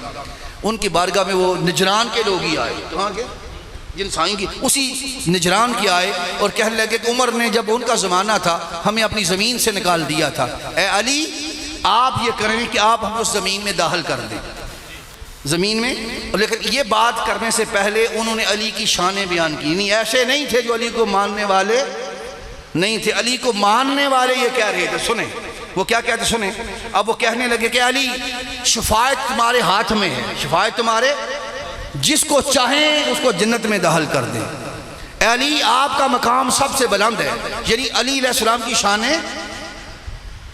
ان کی بارگاہ میں وہ نجران کے لوگ ہی آئے، کہاں کے جن سائیں کی، اسی نجران کی آئے اور کہنے لگے کہ عمر نے جب ان کا زمانہ تھا ہمیں اپنی زمین سے نکال دیا تھا، اے علی آپ یہ کریں کہ آپ ہم اس زمین میں داخل کر دیں، زمین میں۔ لیکن یہ بات کرنے سے پہلے انہوں نے علی کی شانیں بیان کی، نہیں ایسے نہیں تھے جو علی کو ماننے والے نہیں تھے، علی کو ماننے والے یہ کہہ رہے تھے، سنیں وہ کیا کہتے سنیں۔ اب وہ کہنے لگے کہ علی شفاعت تمہارے ہاتھ میں ہے، شفاعت تمہارے، جس کو چاہیں اس کو جنت میں داخل کر دیں، اے علی آپ کا مقام سب سے بلند ہے۔ یعنی علی علیہ السلام کی شانیں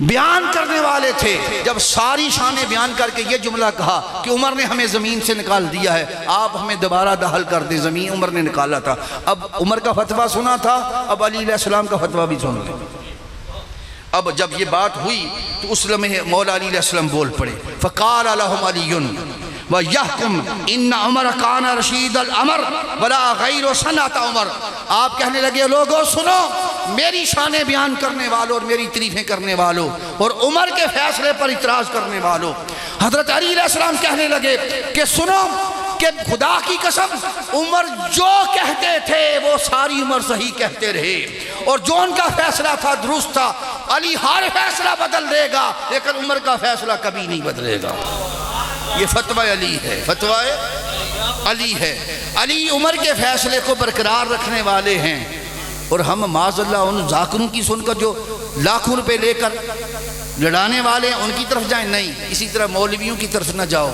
بیان کرنے والے تھے۔ جب ساری شانیں بیان کر کے یہ جملہ کہا کہ عمر نے ہمیں زمین سے نکال دیا ہے، آپ ہمیں دوبارہ داخل کر دیں، زمین عمر نے نکالا تھا۔ اب عمر کا فتویٰ سنا تھا، اب علی علیہ السلام کا فتویٰ بھی سن لیں۔ اب جب یہ بات ہوئی تو اس لمحے مولا علی علیہ السلام بول پڑے، فقال لهم علی وَيَحْكُمْ إِنَّ عُمَرَ كَانَ رَشِيدَ الْأَمْرِ وَلَا غَيْرُ سَنَّةَ عُمَرَ۔ آپ کہنے لگے لوگوں سنو، میری شانیں بیان کرنے والوں اور میری تعریفیں کرنے والوں اور عمر کے فیصلے پر اعتراض کرنے والوں۔ حضرت علی علیہ السلام کہنے لگے کہ سنو کہ خدا کی قسم عمر جو کہتے تھے وہ ساری عمر صحیح کہتے رہے، اور جو ان کا فیصلہ تھا درست تھا۔ علی ہر فیصلہ بدل دے گا لیکن عمر کا فیصلہ کبھی نہیں بدلے گا۔ یہ فتویٰ علی ہے، فتویٰ علی ہے۔ علی عمر کے فیصلے کو برقرار رکھنے والے ہیں، اور ہم معاذ اللہ ان ذاکروں کی سن کر جو لاکھوں روپے لے کر لڑانے والے ان کی طرف جائیں نہیں، اسی طرح مولویوں کی طرف نہ جاؤ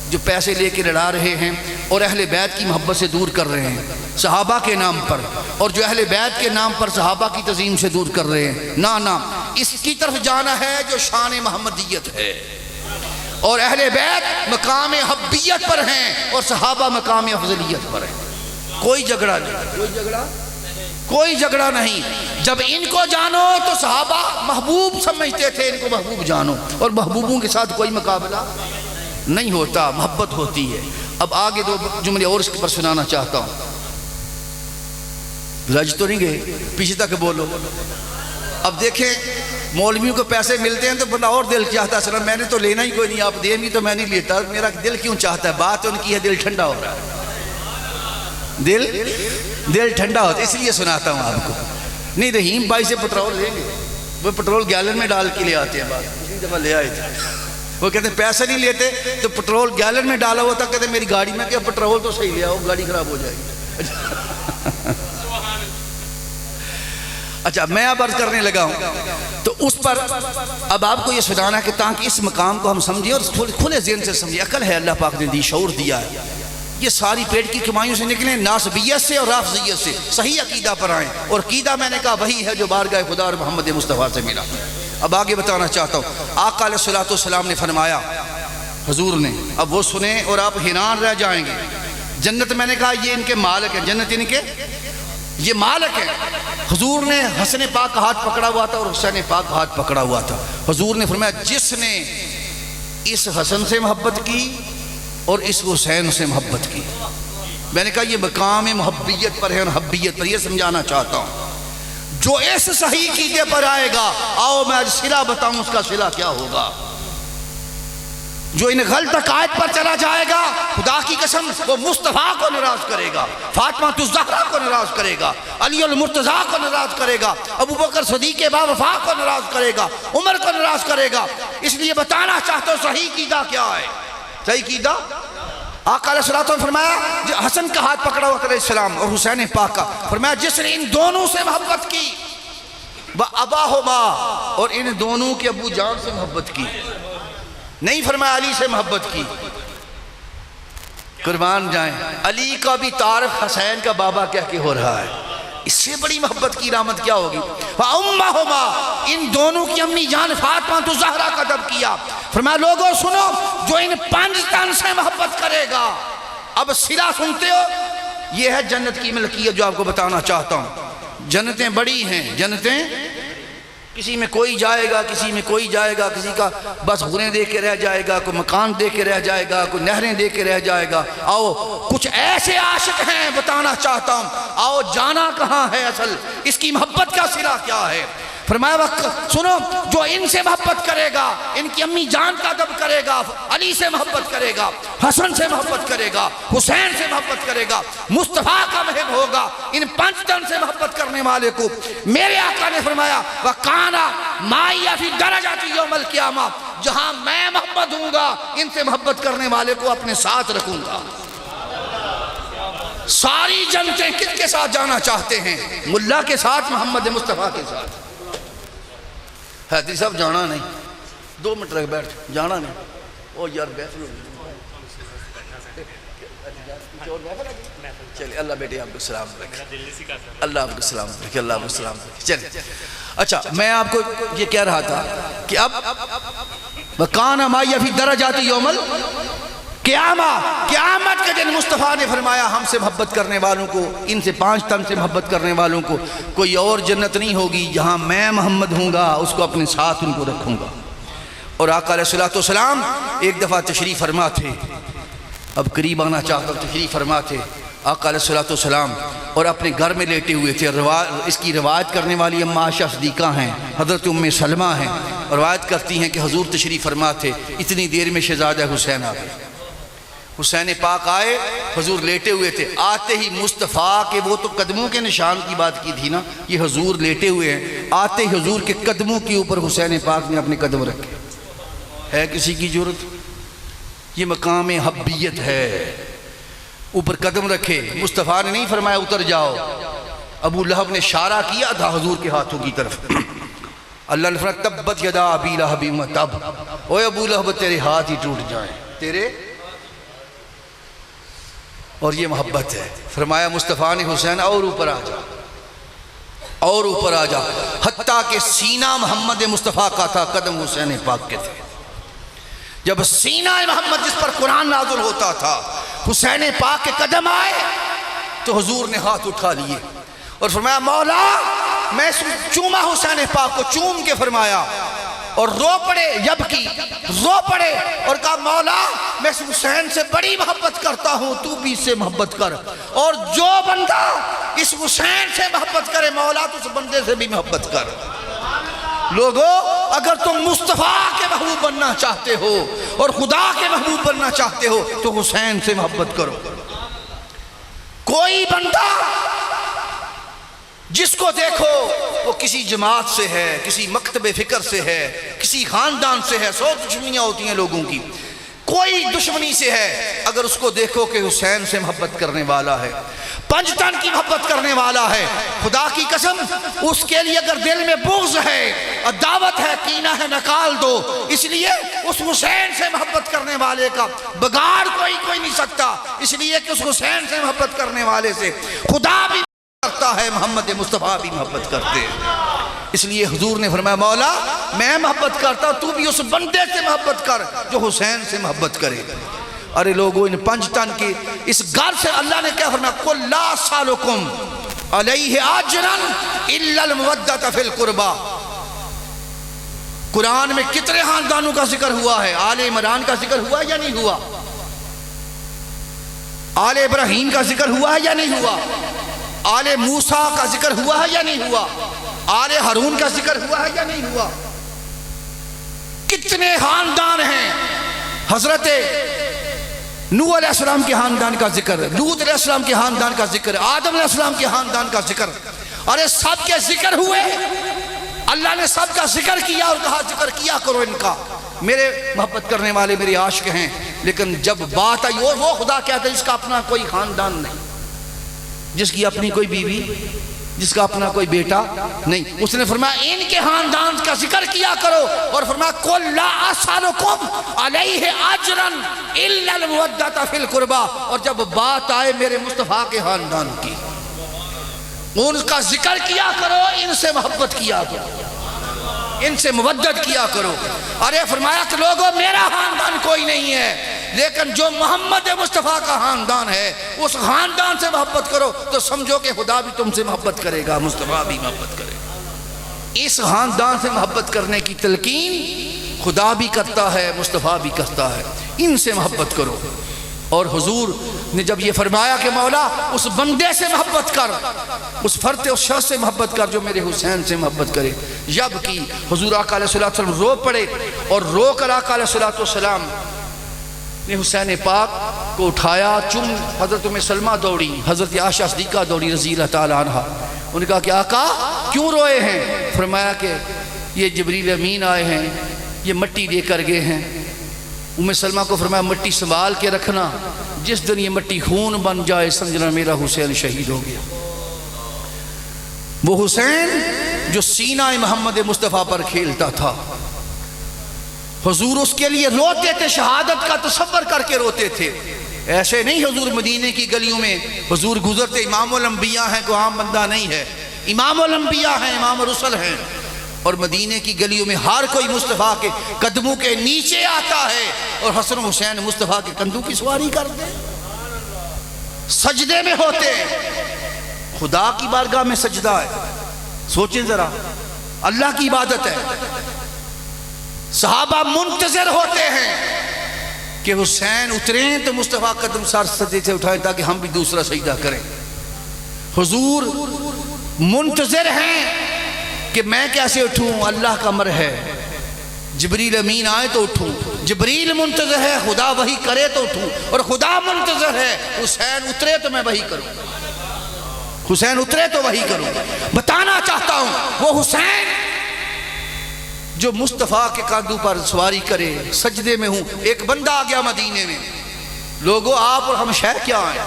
جو پیسے لے کے لڑا رہے ہیں اور اہل بیت کی محبت سے دور کر رہے ہیں صحابہ کے نام پر، اور جو اہل بیت کے نام پر صحابہ کی تعظیم سے دور کر رہے ہیں، نہ اس کی طرف جانا ہے جو شان محمدیت ہے، اور اہل بیت مقام حبیت پر ہیں اور صحابہ مقام افضلیت پر ہیں۔ کوئی جھگڑا نہیں، کوئی جھگڑا نہیں۔ جب ان کو جانو تو صحابہ محبوب سمجھتے تھے، ان کو محبوب جانو، اور محبوبوں کے ساتھ کوئی مقابلہ نہیں ہوتا، محبت ہوتی ہے۔ اب آگے دو جملے اور اس پر سنانا چاہتا ہوں، رج تو نہیں گئے، پیچھے تک بولو۔ اب دیکھیں مولویوں کو پیسے ملتے ہیں تو بندہ اور دل چاہتا ہے، میں نے تو لینا ہی کوئی نہیں، آپ دیں گی تو میں نہیں لیتا، میرا دل کیوں چاہتا ہے؟ بات ان کی ہے، دل ٹھنڈا ہو رہا ہے، دل ٹھنڈا ہوتا ہے، اس لیے سناتا ہوں آپ کو۔ نہیں رحیم بھائی سے پٹرول لیں گے، وہ پٹرول گیلن میں ڈال کے لے آتے ہیں، بات اسی دفعہ لے آئے تھے، وہ کہتے ہیں پیسے نہیں لیتے تو پٹرول گیلن میں ڈالا ہوا تھا، کہتے ہیں میری گاڑی میں، کہ پٹرول تو صحیح لے آؤ، گاڑی خراب ہو جائے گی۔ اچھا میں اب عرض کرنے لگا ہوں تو اس پر اب آپ کو یہ سنانا ہے کہ تاکہ اس مقام کو ہم سمجھیں اور کھلے ذہن سے سمجھیں۔ عقل ہے اللہ پاک نے دی، شعور دیا ہے، یہ ساری پیٹ کی کمائیوں سے نکلیں، ناسبیت سے اور رافضیت سے صحیح عقیدہ پر آئیں، اور عقیدہ میں نے کہا وہی ہے جو بارگاہ خدا اور محمد مصطفیٰ سے ملا۔ اب آگے بتانا چاہتا ہوں، آقا علیہ الصلوۃ والسلام نے فرمایا، حضور نے، اب وہ سنیں اور آپ حیران رہ جائیں گے۔ جنت میں نے کہا یہ ان کے مالک ہیں، جنت ان کے یہ مالک ہیں۔ حضور نے حسن پاک کا ہاتھ پکڑا ہوا تھا اور حسین پاک کا ہاتھ پکڑا ہوا تھا۔ حضور نے فرمایا جس نے اس حسن سے محبت کی اور اس حسین سے محبت کی، میں نے کہا یہ مقام محبیت پر ہے اور حبیت پر، یہ سمجھانا چاہتا ہوں۔ جو اس صحیح عقیدے پر آئے گا، آؤ میں آج صلہ بتاؤں اس کا صلہ کیا ہوگا۔ جو ان غلط عقائد پر چلا جائے گا، خدا کی قسم وہ مصطفیٰ کو ناراض کرے گا، فاطمہ الزہرا کو ناراض کرے گا، علی المرتضیٰ کو ناراض کرے گا، ابو بکر صدیق با وفا کو ناراض کرے گا، عمر کو ناراض کرے گا۔ اس لیے بتانا چاہتا ہوں صحیح عقیدہ کیا ہے۔ صحیح عقیدہ آقا علیہ الصلوۃ والسلام فرمایا، حسن کا ہاتھ پکڑا ہوا علیہ السلام اور حسین پاک کا، فرمایا جس نے ان دونوں سے محبت کی، وہ اباہما، اور ان دونوں کے ابو جان سے محبت کی، نہیں فرمایا علی سے محبت کی۔ قربان جائیں، علی کا بھی تعارف حسین کا بابا کہہ کے ہو رہا ہے، اس سے بڑی محبت کی علامت کیا ہوگی؟ وَأُمَّهُمَا، ان دونوں کی امی جان فاطمہ الزہرا کا ادب کیا۔ فرمایا لوگوں سنو، جو ان 5 تن سے محبت کرے گا، اب صلہ سنتے ہو، یہ ہے جنت کی ملکیت جو آپ کو بتانا چاہتا ہوں۔ جنتیں بڑی ہیں، جنتیں کسی میں کوئی جائے گا، کسی میں کوئی جائے گا، کسی کا بس غریں دے کے رہ جائے گا، کوئی مکان دے کے رہ جائے گا، کوئی نہریں دے کے رہ جائے گا۔ آؤ کچھ ایسے عاشق ہیں، بتانا چاہتا ہوں، آؤ جانا کہاں ہے اصل، اس کی محبت کا صلہ کیا ہے۔ فرمایا سنو، جو ان سے محبت کرے گا، ان کی امی جان کا ادب کرے گا، علی سے محبت کرے گا، حسن سے محبت کرے گا، حسین سے محبت کرے گا، مصطفیٰ کا محب ہوگا، ان 5 تن سے محبت کرنے والے کو میرے آقا نے فرمایا وَقَانَ مَعِيَ فِي الدَّرَجَاتِ يَوْمَ الْقِيَامَةِ، جہاں میں محمد ہوں گا ان سے محبت کرنے والے کو اپنے ساتھ رکھوں گا۔ ساری جنتیں کس کے ساتھ جانا چاہتے ہیں؟ ملا کے ساتھ، محمد مصطفیٰ کے ساتھ۔ حیدری صاحب جانا نہیں، 2 منٹ رکھ بیٹھ، جانا نہیں، او یار بیٹھ لو، چلے اللہ بیٹے آپ کو سلام رکھے، اللہ آپ کو سلام رکھے، اللہ آپ کو سلام رکھے، چلے۔ اچھا میں آپ کو یہ کہہ رہا تھا کہ اب وَقَانَ مَعِيَ فِي الدَّرَجَاتِ يَوْمَ الْقِيَامَةِ، قیامت کے دن مصطفیٰ نے فرمایا ہم سے محبت کرنے والوں کو، ان سے 5 تن سے محبت کرنے والوں کو کوئی اور جنت نہیں ہوگی، جہاں میں محمد ہوں گا اس کو اپنے ساتھ ان کو رکھوں گا۔ اور آقا علیہ الصلوۃ والسلام ایک دفعہ تشریف فرما تھے، اب قریب آنا چاہتا ہوں، تشریف فرما تھے آقا علیہ الصلوۃ والسلام اور اپنے گھر میں لیٹے ہوئے تھے۔ اس کی روایت کرنے والی اماں عائشہ صدیقہ ہیں، حضرت ام سلمہ ہیں، روایت کرتی ہیں کہ حضور تشریف فرما تھے، اتنی دیر میں شہزادہ حسین آ گئے۔ حسین پاک آئے، حضور لیٹے ہوئے تھے، آتے ہی مصطفیٰ کے، وہ تو قدموں کے نشان کی بات کی تھی نا، یہ حضور لیٹے ہوئے ہیں، آتے ہی حضور کے قدموں کے اوپر حسین پاک نے اپنے قدم رکھے۔ ہے کسی کی جرت؟ یہ مقام حبیت ہے، اوپر قدم رکھے۔ مصطفیٰ نے نہیں فرمایا اتر جاؤ، ابو لہب نے اشارہ کیا تھا حضور کے ہاتھوں کی طرف، اللہ نے فرمایا تبت یدا ابی لہب وتب، اوے ابو لہب تیرے ہاتھ ہی ٹوٹ جائیں تیرے، اور یہ محبت ہے۔ فرمایا مصطفیٰ نے حسین اور اوپر آ جا، اور اوپر آ جا، حتیٰ کہ سینہ محمد مصطفیٰ کا تھا، قدم حسین پاک کے تھے۔ جب سینہ محمد جس پر قرآن نازل ہوتا تھا حسین پاک کے قدم آئے تو حضور نے ہاتھ اٹھا لیے اور فرمایا مولا، میں چوما حسین پاک کو، چوم کے فرمایا، اور رو پڑے، یبکی، رو پڑے اور کہا مولا میں اس حسین سے بڑی محبت کرتا ہوں، تو بھی اس سے محبت کر، اور جو بندہ اس حسین سے محبت کرے مولا تو اس بندے سے بھی محبت کر۔ لوگو اگر تم مصطفیٰ کے محبوب بننا چاہتے ہو اور خدا کے محبوب بننا چاہتے ہو تو حسین سے محبت کرو۔ کوئی بندہ جس کو دیکھو وہ کسی جماعت سے ہے، کسی مکتب فکر سے ہے، کسی خاندان سے ہے، 100 دشمنیاں ہوتی ہیں لوگوں کی، کوئی دشمنی سے ہے، اگر اس کو دیکھو کہ حسین سے محبت کرنے والا ہے، پنجتن کی محبت کرنے والا ہے، خدا کی قسم اس کے لیے اگر دل میں بغض ہے، عداوت ہے، کینہ ہے، نکال دو۔ اس لیے اس حسین سے محبت کرنے والے کا بگاڑ کوئی نہیں سکتا، اس لیے کہ اس حسین سے محبت کرنے والے سے خدا بھی کرتا ہے، محمد مصطفیٰ بھی محبت کرتے ہیں۔ اس لیے حضور نے فرمایا مولا میں محبت کرتا ہوں، تو بھی اس بندے سے محبت کر جو حسین سے محبت کرے۔ ارے لوگوں ان پنجتن کی اس گھر سے اللہ نے کیا فرمایا قُلْ لَا أَسْأَلُكُمْ عَلَيْهِ أَجْرًا إِلَّا الْمَوَدَّةَ فِي الْقُرْبَى۔ قرآن میں کتنے خاندانوں کا ذکر ہوا ہے؟ آل عمران کا ذکر ہوا یا نہیں ہوا؟ آل ابراہیم کا ذکر ہوا ہے یا نہیں ہوا؟ آل موسیٰ کا ذکر ہوا ہے یا نہیں ہوا؟ آل ہارون کا ذکر ہوا ہے یا نہیں ہوا؟ کتنے خاندان ہیں؟ حضرت نوح علیہ السلام کے خاندان کا ذکر، لوط علیہ السلام کے خاندان کا ذکر، آدم علیہ السلام کے خاندان کا ذکر، ارے سب کے ذکر ہوئے، اللہ نے سب کا ذکر کیا اور کہا ذکر کیا کرو ان کا، میرے محبت کرنے والے میرے عاشق ہیں۔ لیکن جب بات آئی وہ خدا کہتا ہے جس کا اپنا کوئی خاندان نہیں، جس کی اپنی کوئی بیوی، جس کا اپنا کوئی بیٹا نہیں، اس نے فرمایا ان کے خاندان کا ذکر کیا کرو، اور فرمایا قُلْ لَا أَسْأَلُكُمْ عَلَيْهِ أَجْرًا إِلَّا الْمَوَدَّةَ فِي الْقُرْبَى۔ اور جب بات آئے میرے مصطفیٰ کے خاندان کی، ان کا ذکر کیا کرو، ان سے محبت کیا کرو، ان سے مودت کیا کرو۔ ارے فرمایا کہ لوگوں میرا خاندان کوئی نہیں ہے، لیکن جو محمد مصطفیٰ کا خاندان ہے اس خاندان سے محبت کرو تو سمجھو کہ خدا بھی تم سے محبت کرے گا، مصطفیٰ بھی محبت کرے گا۔ اس خاندان سے محبت کرنے کی تلقین خدا بھی کرتا ہے، مصطفیٰ بھی کرتا ہے، ان سے محبت کرو۔ اور حضور نے جب یہ فرمایا کہ مولا اس بندے سے محبت کر، اس فرد اور شخص سے محبت کر جو میرے حسین سے محبت کرے، جب کی حضور آقا علیہ السلام رو پڑے، اور رو کر آقا علیہ السلام نے حسین پاک کو اٹھایا، چم حضرت ام سلمہ دوڑی، حضرت عائشہ صدیقہ دوڑی رضی اللہ تعالیٰ عنہ، انہوں نے کہا کہ آقا کیوں روئے ہیں؟ فرمایا کہ یہ جبریل امین آئے ہیں، یہ مٹی دے کر گئے ہیں۔ ام سلمہ کو فرمایا مٹی سنبھال کے رکھنا، جس دن یہ مٹی خون بن جائے سمجھنا میرا حسین شہید ہو گیا۔ وہ حسین جو سینہ محمد مصطفیٰ پر کھیلتا تھا، حضور اس کے لیے روتے تھے، شہادت کا تصور کر کے روتے تھے۔ ایسے نہیں حضور مدینے کی گلیوں میں حضور گزرتے، امام الانبیاء ہیں، کوئی عام بندہ نہیں ہے، امام الانبیاء ہیں، امام الرسل ہیں، اور مدینے کی گلیوں میں ہر کوئی مصطفیٰ کے قدموں کے نیچے آتا ہے، اور حسن و حسین مصطفیٰ کے کندھوں کی سواری کرتے ہیں، سجدے میں ہوتے ہیں۔ خدا کی بارگاہ میں سجدہ ہے، سوچیں ذرا، اللہ کی عبادت ہے۔ صحابہ منتظر ہوتے ہیں کہ حسین اتریں تو مصطفیٰ قدم سر سجدے سے اٹھائیں تاکہ ہم بھی دوسرا سجدہ کریں۔ حضور منتظر ہیں کہ میں کیسے اٹھوں، اللہ کا امر ہے، جبریل امین آئے تو اٹھوں، جبریل منتظر ہے، خدا وحی کرے تو اٹھوں، اور خدا منتظر ہے حسین اترے تو میں وحی کروں، حسین اترے تو وحی کروں۔ بتانا چاہتا ہوں وہ حسین جو مصطفیٰ کے کاندھوں پر سواری کرے، سجدے میں ہوں۔ ایک بندہ آ گیا مدینے میں، لوگوں آپ اور ہم شہ کیا آئے،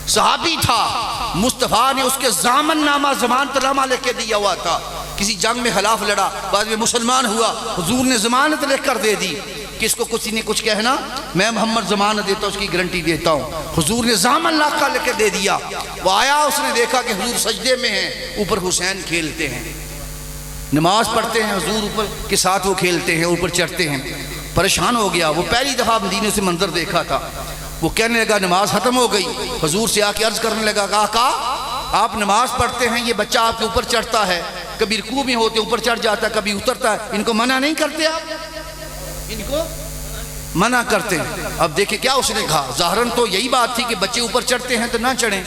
صحابی تھا، مصطفیٰ نے اس کے زامن نامہ، ضمانت نامہ لے کے دیا ہوا تھا، کسی جنگ میں خلاف لڑا، بعد میں مسلمان ہوا، حضور نے ضمانت لکھ کر دے دی کہ اس کو کسی نے کچھ کہنا میں محمد ضمانت دیتا ہوں، اس کی گارنٹی دیتا ہوں۔ حضور نے ضامن لاکھا لکھ کے دے دیا۔ وہ آیا، اس نے دیکھا کہ حضور سجدے میں ہیں، اوپر حسین کھیلتے ہیں، نماز پڑھتے ہیں، حضور اوپر کے ساتھ وہ کھیلتے ہیں، اوپر چڑھتے ہیں۔ پریشان ہو گیا، وہ پہلی دفعہ مدینے سے منظر دیکھا تھا۔ وہ کہنے لگا نماز ختم ہو گئی، حضور سے آ کے عرض کرنے لگا کہ آقا آپ نماز پڑھتے ہیں، یہ بچہ آپ کے اوپر چڑھتا ہے، کبھی رکوع میں ہوتے اوپر چڑھ جاتا ہے، کبھی اترتا ہے، ان کو منع نہیں کرتے آپ؟ ان کو منع کرتے ہیں۔ اب دیکھیں کیا اس نے کہا، ظاہراً تو یہی بات تھی کہ بچے اوپر چڑھتے ہیں تو نہ چڑھیں۔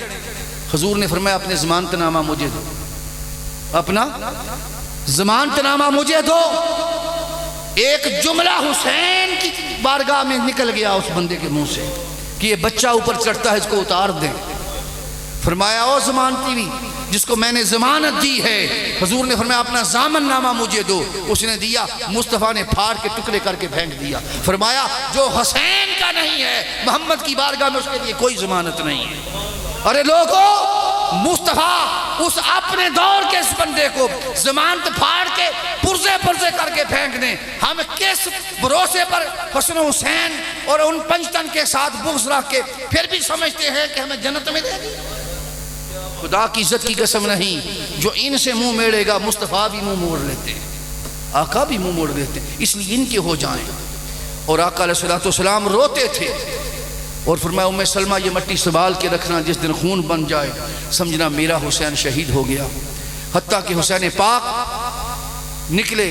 حضور نے فرمایا اپنے ضمانت نامہ مجھے دو، اپنا ضمانت نامہ مجھے دو۔ ایک جملہ حسین کی بارگاہ میں نکل گیا اس بندے کے منہ سے کہ یہ بچہ اوپر چڑھتا ہے، اس کو اتار دیں۔ فرمایا او ضمانتی بھی جس کو میں نے ضمانت دی ہے، حضور نے فرمایا اپنا ضامن نامہ مجھے دو۔ اس نے دیا، مصطفیٰ نے پھاڑ کے ٹکڑے کر کے پھینک دیا۔ فرمایا جو حسین کا نہیں ہے محمد کی بارگاہ میں اس کے لیے کوئی ضمانت نہیں ہے۔ ارے لوگوں، مصطفیٰ اس اپنے دور کے اس بندے کو ضمانت پھاڑ کے پرزے کر کے پھینک دیں، ہم کس بھروسے پر حسن حسین اور ان پنجتن کے ساتھ بغض رکھ کے پھر بھی سمجھتے ہیں کہ ہمیں جنت میں دے گی؟ خدا کی عزت کی قسم نہیں، جو ان سے منہ میڑے گا مصطفیٰ بھی منہ موڑ لیتے ہیں، آقا بھی منہ موڑ لیتے ہیں، اس لیے ان کے ہو جائیں۔ اور آقا علیہ السلام روتے تھے اور فرمایا ام سلمہ یہ مٹی سنبھال کے رکھنا، جس دن خون بن جائے سمجھنا میرا حسین شہید ہو گیا۔ حتیٰ کہ حسین پاک نکلے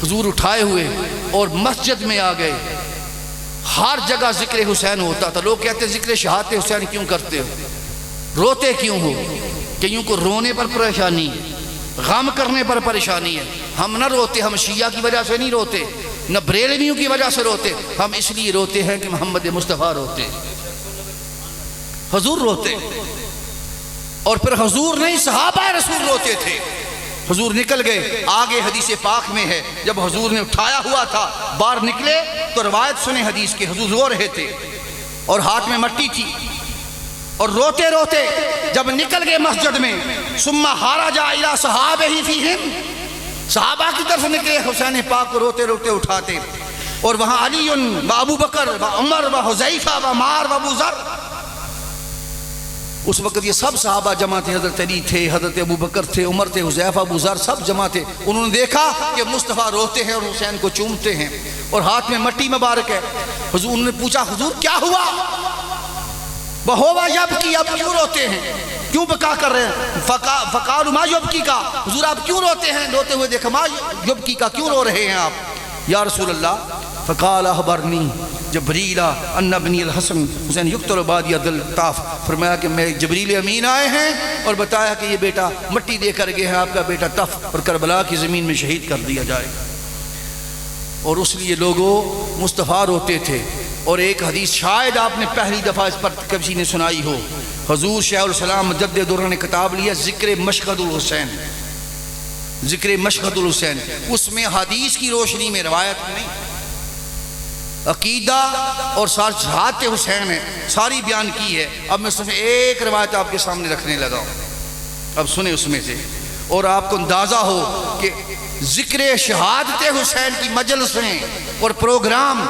حضور اٹھائے ہوئے اور مسجد میں آ گئے، ہر جگہ ذکر حسین ہوتا تھا۔ لوگ کہتے ذکر شہادت حسین کیوں کرتے ہو، روتے کیوں ہو؟ کئیوں کو رونے پر پریشانی ہے، غم کرنے پر پریشانی ہے۔ ہم نہ روتے، ہم شیعہ کی وجہ سے نہیں روتے، نہ بریلویوں کی وجہ سے روتے، ہم اس لیے روتے ہیں کہ محمد مصطفیٰ روتے، حضور روتے، اور پھر حضور نہیں صحابہ رسول روتے تھے۔ حضور نکل گئے، آگے حدیث پاک میں ہے جب حضور نے اٹھایا ہوا تھا باہر نکلے تو روایت سنے حدیث کے، حضور رو رہے تھے اور ہاتھ میں مٹی تھی اور روتے روتے جب نکل گئے مسجد میں، ثم خرج الی صحابہ فیہم، صحابہ کی طرف نکلے حسین پاک کو روتے روتے اٹھاتے، اور وہاں علی و ابو بکر و عمر و حذیفہ و معاذ و ابو ذر، اس وقت یہ سب صحابہ جمع تھے، حضرت علی تھے، حضرت ابو بکر تھے، عمر تھے، حذیفہ، ابو ذر، سب جمع تھے۔ انہوں نے دیکھا کہ مصطفیٰ روتے ہیں اور حسین کو چومتے ہیں اور ہاتھ میں مٹی مبارک ہے۔ حضور نے پوچھا حضور کیا ہوا؟ بہوا یبکی، اب کیوں روتے ہیں، کیوں بکا کر رہے ہیں؟ فقالوا ما یبکی کا، حضور آپ کیوں روتے ہیں؟ روتے ہوئے دیکھا ما یبکی کا، کیوں رو رہے ہیں آپ یا رسول اللہ؟ فقال اخبرنی جبریل ان ابنی الحسن حسین یقتل بعد ید الطاف، فرمایا کہ میں جبریل امین آئے ہیں اور بتایا کہ یہ بیٹا مٹی دے کر گئے ہیں، آپ کا بیٹا طف اور کربلا کی زمین میں شہید کر دیا جائے گا۔ اور اس لیے لوگوں مصطفیٰ روتے تھے۔ اور ایک حدیث شاید آپ نے پہلی دفعہ اس پر کسی نے سنائی ہو، حضور شیخ الاسلام مجدد دورہ نے کتاب لیا ذکر مشہد الحسین، ذکر مشہد الحسین، اس میں حدیث کی روشنی میں روایت نہیں، عقیدہ اور شہادت حسین ہے، ساری بیان کی ہے۔ اب میں اس میں ایک روایت آپ کے سامنے رکھنے لگا ہوں، اب سنیں اس میں سے، اور آپ کو اندازہ ہو کہ ذکر شہادت حسین کی مجلسیں اور پروگرام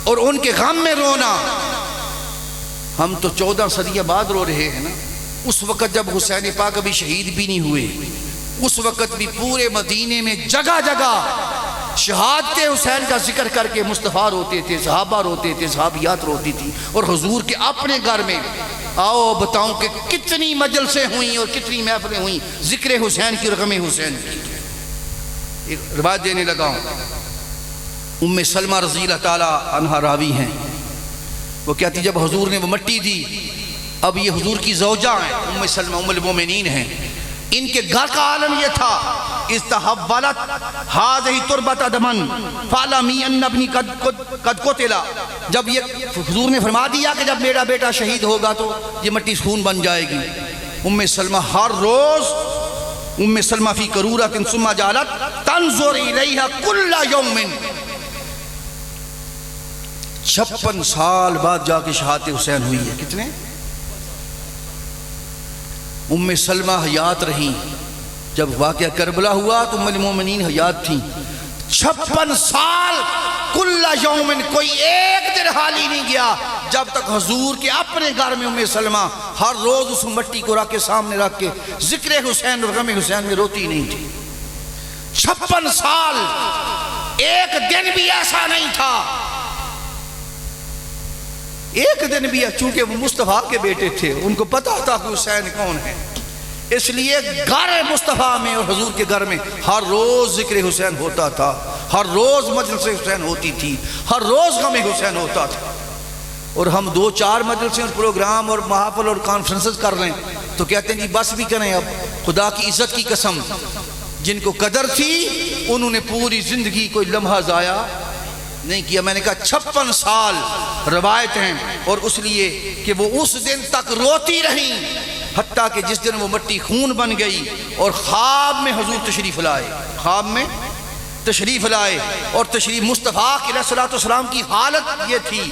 اور ان کے غم میں رونا، ہم تو 14 صدیاں بعد رو رہے ہیں نا۔ اس وقت جب حسین پاک ابھی شہید بھی نہیں ہوئے، اس وقت بھی پورے مدینے میں جگہ جگہ شہادت حسین کا ذکر کر کے مصطفیٰ روتے تھے، صحابہ روتے تھے، صحابیات روتی تھی، اور حضور کے اپنے گھر میں آؤ بتاؤں کہ کتنی مجلسیں ہوئیں اور کتنی محفلیں ہوئیں ذکر حسین کی، رغم حسین کی۔ ایک روایت دینے لگا ہوں، ام سلمہ رضی اللہ تعالیٰ عنہا راوی ہیں، وہ کہتی جب حضور نے وہ مٹی دی، اب یہ حضور کی زوجہ ہیں، ام سلمہ ام المومنین ہیں، ان کے گھر کا عالم یہ تھا، استحولت هذه تربة دما فعلمی ان ابنی قد قتل، جب یہ حضور نے فرما دیا کہ جب میرا بیٹا شہید ہوگا تو یہ مٹی خون بن جائے گی۔ ام سلمہ ہر روز، ام سلمہ فی قرورۃ ثم جعلت تنظر الیہا کل یوم، 56 سال بعد جا کے شہادت حسین ہوئی ہے۔ کتنے؟ ام سلمہ حیات رہیں جب واقعہ کربلا ہوا تو ام المومنین حیات تھیں. 56 سال کل یومن کوئی ایک دن حالی نہیں گیا جب تک حضور کے اپنے گھر میں ام سلمہ ہر روز اس مٹی کو رکھ کے سامنے رکھ کے ذکر حسین اور غم حسین میں روتی نہیں تھی. 56 سال ایک دن بھی ایسا نہیں تھا. ایک دن بھی، چونکہ وہ مصطفیٰ کے بیٹے تھے، ان کو پتا تھا کہ حسین کون ہے، اس لیے گھر مصطفیٰ میں اور حضور کے گھر میں ہر روز ذکر حسین ہوتا تھا، ہر روز مجلس حسین ہوتی تھی، ہر روز غم حسین ہوتا تھا. اور ہم 2-4 مجلسیں اور پروگرام اور محافل اور کانفرنسز کر رہے ہیں تو کہتے ہیں جی بس بھی کریں. اب خدا کی عزت کی قسم، جن کو قدر تھی انہوں نے پوری زندگی کوئی لمحہ ضائع نہیں کیا. میں نے کہا 56 سال روایت ہیں، اور اس لیے کہ وہ اس دن تک روتی رہیں حتیٰ کہ جس دن وہ مٹی خون بن گئی اور خواب میں حضور تشریف لائے، خواب میں تشریف لائے. اور تشریف مصطفیٰ علیہ الصلوۃ والسلام کی حالت یہ تھی.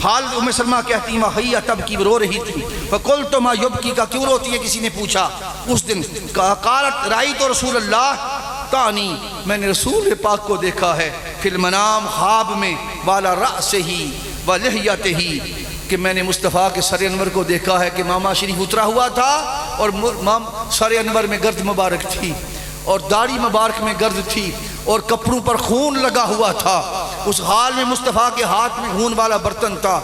حالت ام سلمہ کہتی ہیں وَحِيَّ تَبْكِي، رو رہی تھی. فَقُلْتُ مَا يُبْكِي، کا کیوں روتی ہے؟ کسی نے پوچھا اس دن. قالت رأيت رسول اللہ تانی، میں نے رسول پاک کو دیکھا ہے فی المنام، خواب میں، والا رأسہ ولحیتہ، کہ میں نے مصطفیٰ کے سر انور کو دیکھا ہے کہ ماما شریف اترا ہوا تھا اور سر انور میں گرد مبارک تھی اور داڑھی مبارک میں گرد تھی اور کپڑوں پر خون لگا ہوا تھا. اس حال میں مصطفیٰ کے ہاتھ میں خون والا برتن تھا.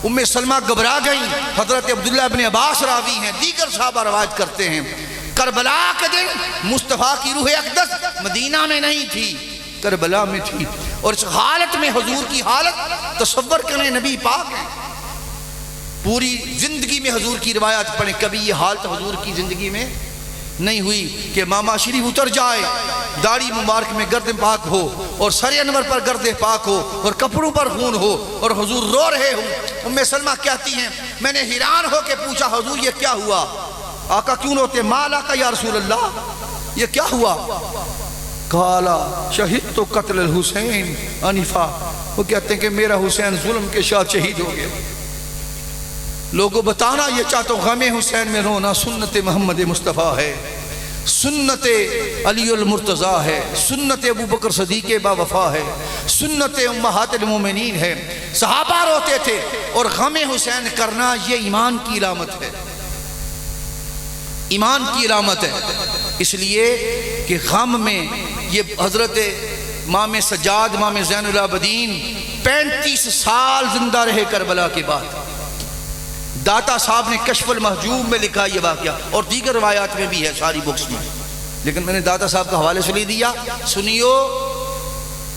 ام سلمہ گھبرا گئیں. حضرت عبداللہ ابن عباس راوی ہیں، دیگر صحابہ روایت کرتے ہیں کربلا کے دن مصطفیٰ کی روح اقدس مدینہ میں نہیں تھی، کربلا میں تھی. اور اس حالت میں حضور کی حالت تصور کریں، نبی پاک ہیں، پوری زندگی میں حضور کی روایات پڑھیں، کبھی یہ حالت حضور کی زندگی میں نہیں ہوئی کہ ماما شریف اتر جائے، داڑھی مبارک میں گرد پاک ہو اور سر انور پر گرد پاک ہو اور کپڑوں پر خون ہو اور حضور رو رہے ہوں. ام سلمہ کہتی ہیں میں نے حیران ہو کے پوچھا حضور یہ کیا ہوا؟ آقا کیوں روتے؟ مالا کا یا رسول اللہ، یہ کیا ہوا؟ قالا شہید تو قتل الحسین انفا، وہ کہتے ہیں کہ میرا حسین ظلم کے ساتھ شہید ہو گیا. لوگوں بتانا یہ چاہتا ہوں غم حسین میں رونا سنت محمد مصطفیٰ ہے، سنت علی المرتضیٰ ہے، سنت ابو بکر صدیق با وفا ہے، سنت امہات المومنین ہے. صحابہ روتے تھے اور غم حسین کرنا یہ ایمان کی علامت ہے، ایمان کی علامت ہے. اس لیے کہ غم میں یہ حضرت امام سجاد امام زین العابدین 35 سال زندہ رہے کربلا کے بعد. داتا صاحب نے کشف المحجوب میں لکھا یہ واقعہ، اور دیگر روایات میں بھی ہے ساری بکس میں، لیکن میں نے داتا صاحب کا حوالے سے لے دیا. سنیو،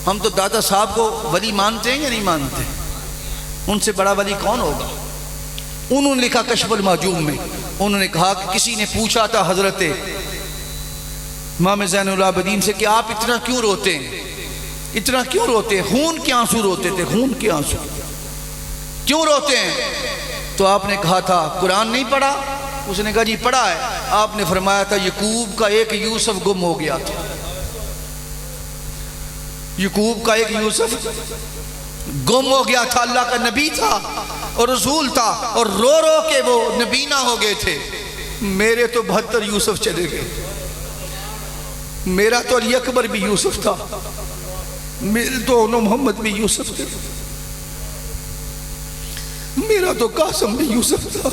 ہم تو داتا صاحب کو ولی مانتے ہیں یا نہیں مانتے؟ ان سے بڑا ولی کون ہوگا؟ انہوں نے لکھا کشف المحجوب میں، انہوں نے کہا کہ کسی نے پوچھا تھا حضرت امام زین العابدین سے کہ آپ اتنا کیوں روتے ہیں، اتنا کیوں روتے ہیں؟ خون کے آنسو روتے تھے، خون کے آنسو کیوں روتے ہیں؟ تو آپ نے کہا تھا قرآن نہیں پڑھا؟ اس نے کہا جی پڑھا ہے. آپ نے فرمایا تھا یعقوب کا ایک یوسف گم ہو گیا تھا، یعقوب کا ایک یوسف گم ہو گیا تھا، اللہ کا نبی تھا اور رسول تھا، اور رو رو کے وہ نبینا ہو گئے تھے. میرے تو 72 یوسف چلے گئے، میرا تو علی اکبر بھی یوسف تھا، میرے تو محمد بھی یوسف تھے، میرا تو قاسم بھی یوسف تھا،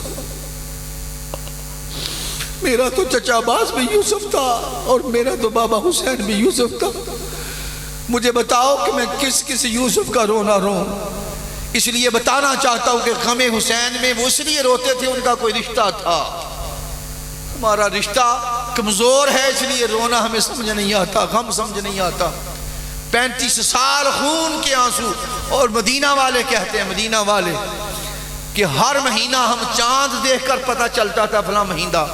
میرا تو چچا عباس بھی یوسف تھا، اور میرا تو بابا حسین بھی یوسف تھا. مجھے بتاؤ کہ میں کس کس یوسف کا رونا روں؟ اس لیے بتانا چاہتا ہوں کہ غم حسین میں وہ اس لیے روتے تھے ان کا کوئی رشتہ تھا. ہمارا رشتہ کمزور ہے، اس لیے رونا ہمیں سمجھ نہیں آتا، غم سمجھ نہیں آتا. 35 سال خون کے آنسو. اور مدینہ والے کہتے ہیں، مدینہ والے کہ ہر مہینہ ہم چاند دیکھ کر پتہ چلتا تھا فلاں مہینہ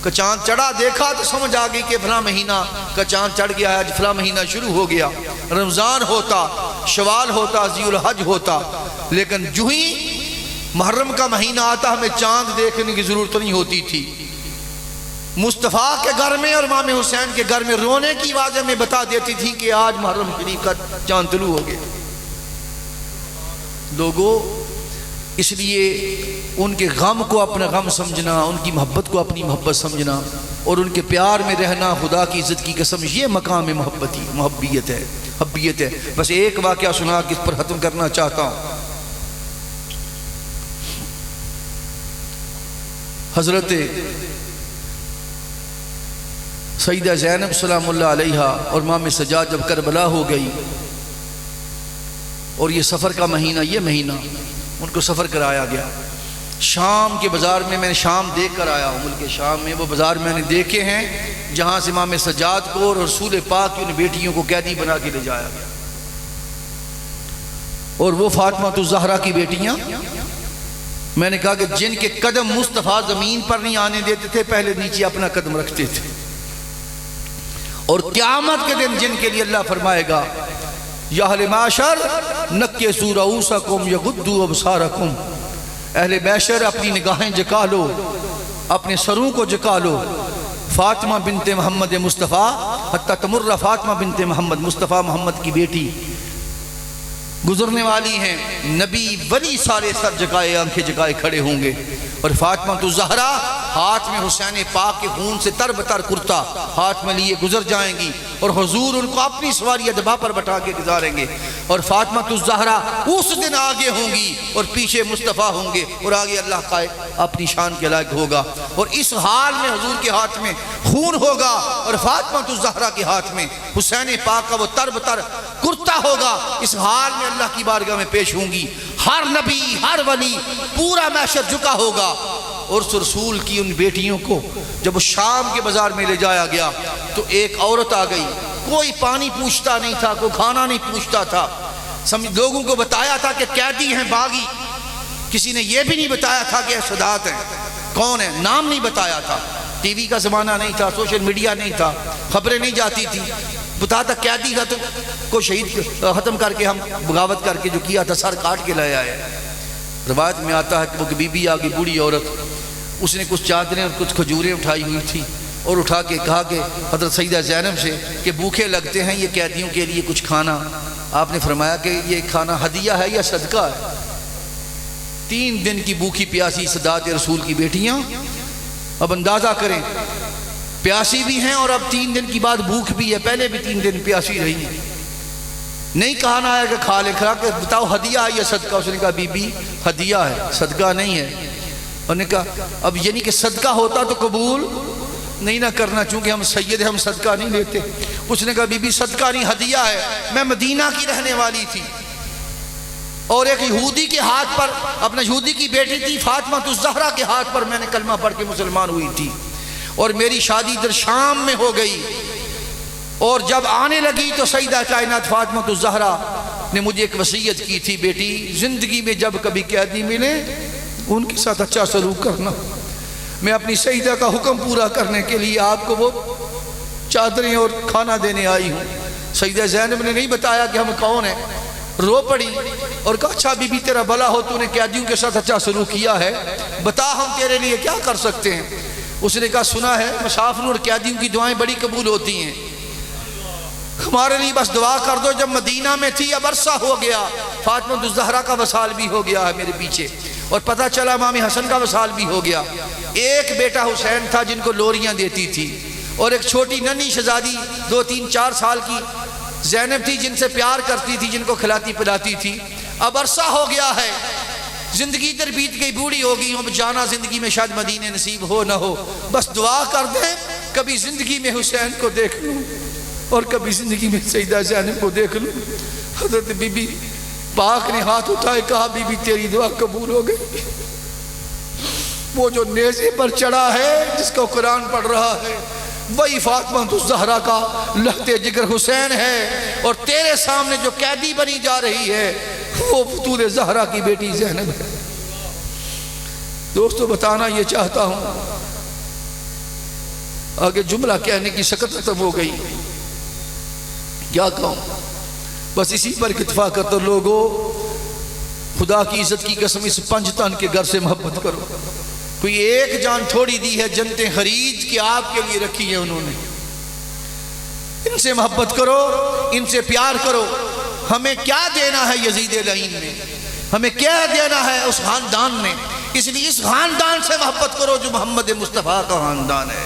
کا چاند چڑھا، دیکھا تو سمجھ آ گئی کہ فلاں مہینہ کا چاند چڑھ گیا ہے، آج فلاں مہینہ شروع ہو گیا. رمضان ہوتا، شوال ہوتا، ذی الحج ہوتا، لیکن جو ہی محرم کا مہینہ آتا ہمیں چاند دیکھنے کی ضرورت نہیں ہوتی تھی. مصطفیٰ کے گھر میں اور امام حسین کے گھر میں رونے کی آواز ہمیں بتا دیتی تھی کہ آج محرم شریف کا چاند طلوع ہو گیا. لوگوں، اس لیے ان کے غم کو اپنا غم سمجھنا، ان کی محبت کو اپنی محبت سمجھنا اور ان کے پیار میں رہنا، خدا کی عزت کی قسم یہ مقام محبیت ہے. بس ایک واقعہ سنا کے اس پر ختم کرنا چاہتا ہوں. حضرت سیدہ زینب سلام اللہ علیہ اور امام سجاد جب کربلا ہو گئی اور یہ سفر کا مہینہ ان کو سفر کرایا گیا. شام کے بازار میں نے شام دیکھ کر آیا ہوں. ملک شام میں وہ بازار میں نے دیکھے ہیں جہاں سے امام سجاد کو اور رسول پاک کی ان بیٹیوں کو قیدی بنا کے لے جایا گیا. اور وہ فاطمہ الزہرا کی بیٹیاں، میں نے کہا کہ جن کے قدم مصطفیٰ زمین پر نہیں آنے دیتے تھے، پہلے نیچے اپنا قدم رکھتے تھے. اور قیامت کے دن جن کے لیے اللہ فرمائے گا یا اہل معاشر نکسوا رؤوسکم یغضوا ابصارکم، اہل معاشر اپنی نگاہیں جھکا لو، اپنے سروں کو جھکا لو. فاطمہ بنت محمد مصطفیٰ حتی تمر فاطمہ بنت محمد، مصطفیٰ محمد کی بیٹی گزرنے والی ہیں. نبی ولی سارے سر جھکائے آنکھیں جھکائے کھڑے ہوں گے. اور فاطمہ الزہرا ہاتھ میں حسین پاک کے خون سے تر بتر کرتا ہاتھ میں لیے گزر جائیں گی اور حضور ان کو اپنی سواری ادبا پر بٹھا کے گزاریں گے. اور فاطمہ الزہرا اس دن آگے ہوں گی اور پیچھے مصطفیٰ ہوں گے اور آگے اللہ کا اپنی شان کے لائق ہوگا. اور اس حال میں حضور کے ہاتھ میں خون ہوگا اور فاطمہ الزہرا کے ہاتھ میں حسین پاک کا وہ تر بتر کرتا ہوگا. اس حال میں اللہ کی بارگاہ میں پیش ہوں گی. ہر نبی، ہر ولی، پورا معاشر جھکا ہوگا. اور اس رسول کی ان بیٹیوں کو جب شام کے بازار میں لے جایا گیا تو ایک عورت آ گئی. کوئی پانی پوچھتا نہیں تھا، کوئی کھانا نہیں پوچھتا تھا. لوگوں کو بتایا تھا کہ قیدی ہیں باغی. کسی نے یہ بھی نہیں بتایا تھا کہ سادات ہیں، کون ہے، نام نہیں بتایا تھا. ٹی وی کا زمانہ نہیں تھا، سوشل میڈیا نہیں تھا، خبریں نہیں جاتی تھی. بتاتا قیدی کا تو کوئی شہید ختم کر کے ہم بغاوت کر کے جو کیا تھا سر کاٹ کے لے آئے. روایت میں آتا ہے کہ وہ بی بی آگئی بوڑھی عورت، اس نے کچھ چادریں اور کچھ کھجوریں اٹھائی ہوئی تھی اور اٹھا کے کہا کہ حضرت سیدہ زینب سے کہ بھوکے لگتے ہیں یہ قیدیوں کے لیے کچھ کھانا. آپ نے فرمایا کہ یہ کھانا ہدیہ ہے یا صدقہ ہے. 3 دن کی بھوکی پیاسی سادات رسول کی بیٹیاں، اب اندازہ کریں، پیاسی بھی ہیں اور اب 3 دن کی بعد بھوک بھی ہے. پہلے بھی 3 دن پیاسی رہی ہیں. نہیں کہا نہ ہے کہ کھا لے، کھا کہ بتاؤ ہدیہ ہے یا صدقہ. اس نے کہا بی بی ہدیہ ہے، صدقہ نہیں ہے. انہوں نے کہا اب یعنی کہ صدقہ ہوتا تو قبول نہیں نہ کرنا، چونکہ ہم سید ہیں، ہم صدقہ نہیں لیتے. اس نے کہا بی بی صدقہ نہیں، ہدیہ ہے. میں مدینہ کی رہنے والی تھی اور ایک یہودی کے ہاتھ پر، اپنا یہودی کی بیٹی تھی فاطمہ الزہرا کے ہاتھ پر میں نے کلمہ پڑھ کے مسلمان ہوئی تھی اور میری شادی در شام میں ہو گئی. اور جب آنے لگی تو سیدہ کائنات فاطمہ الزہرا نے مجھے ایک وصیت کی تھی، بیٹی زندگی میں جب کبھی قیدی ملے ان کے ساتھ اچھا سلوک کرنا. میں اپنی سیدہ کا حکم پورا کرنے کے لیے آپ کو وہ چادریں اور کھانا دینے آئی ہوں. سیدہ زینب نے نہیں بتایا کہ ہم کون ہیں. رو پڑی اور کہا اچھا بی بی تیرا بھلا ہو، تو نے قیدیوں کے ساتھ اچھا سلوک کیا ہے، بتا ہم تیرے لیے کیا کر سکتے ہیں. اس نے کہا سنا ہے مسافروں اور قیدیوں کی دعائیں بڑی قبول ہوتی ہیں، ہمارے لیے بس دعا کر دو. جب مدینہ میں تھی اب عرصہ ہو گیا، فاطمہ الزہرا کا وصال بھی ہو گیا ہے میرے پیچھے، اور پتہ چلا امام حسن کا وصال بھی ہو گیا. ایک بیٹا حسین تھا جن کو لوریاں دیتی تھی، اور ایک چھوٹی ننھی شہزادی 2 3 4 سال کی زینب تھی جن سے پیار کرتی تھی، جن کو کھلاتی پلاتی تھی. اب عرصہ ہو گیا ہے، زندگی در بیت گئی، بوڑھی ہو گئی ہوں، اب جانا زندگی میں شاید مدینے نصیب ہو نہ ہو. بس دعا کر دیں کبھی زندگی میں حسین کو دیکھ لوں اور کبھی زندگی میں سیدہ زینب کو دیکھ لوں. حضرت بی بی پاک نے ہاتھ اٹھائے، کہا بی بی تیری دعا قبول ہو گئی. وہ جو نیزے پر چڑھا ہے جس کو قرآن پڑھ رہا ہے وہی فاطمہ الزہرا کا لہتے جگر حسین ہے، اور تیرے سامنے جو قیدی بنی جا رہی ہے وہ بطول زہرا کی بیٹی زینب ہے. دوستو بتانا یہ چاہتا ہوں، آگے جملہ کہنے کی سکت ختم ہو گئی، کیا کہوں، بس اسی پر اکتفا کرتا. لوگوں خدا کی عزت کی قسم اس 5 تن کے گھر سے محبت کرو. کوئی ایک جان تھوڑی دی ہے، جنتیں خرید کے آپ کے لیے رکھی ہیں انہوں نے. ان سے محبت کرو، ان سے پیار کرو. ہمیں کیا دینا ہے یزید لعین میں، ہمیں کیا دینا ہے اس خاندان میں. اس لیے اس خاندان سے محبت کرو جو محمد مصطفیٰ کا خاندان ہے،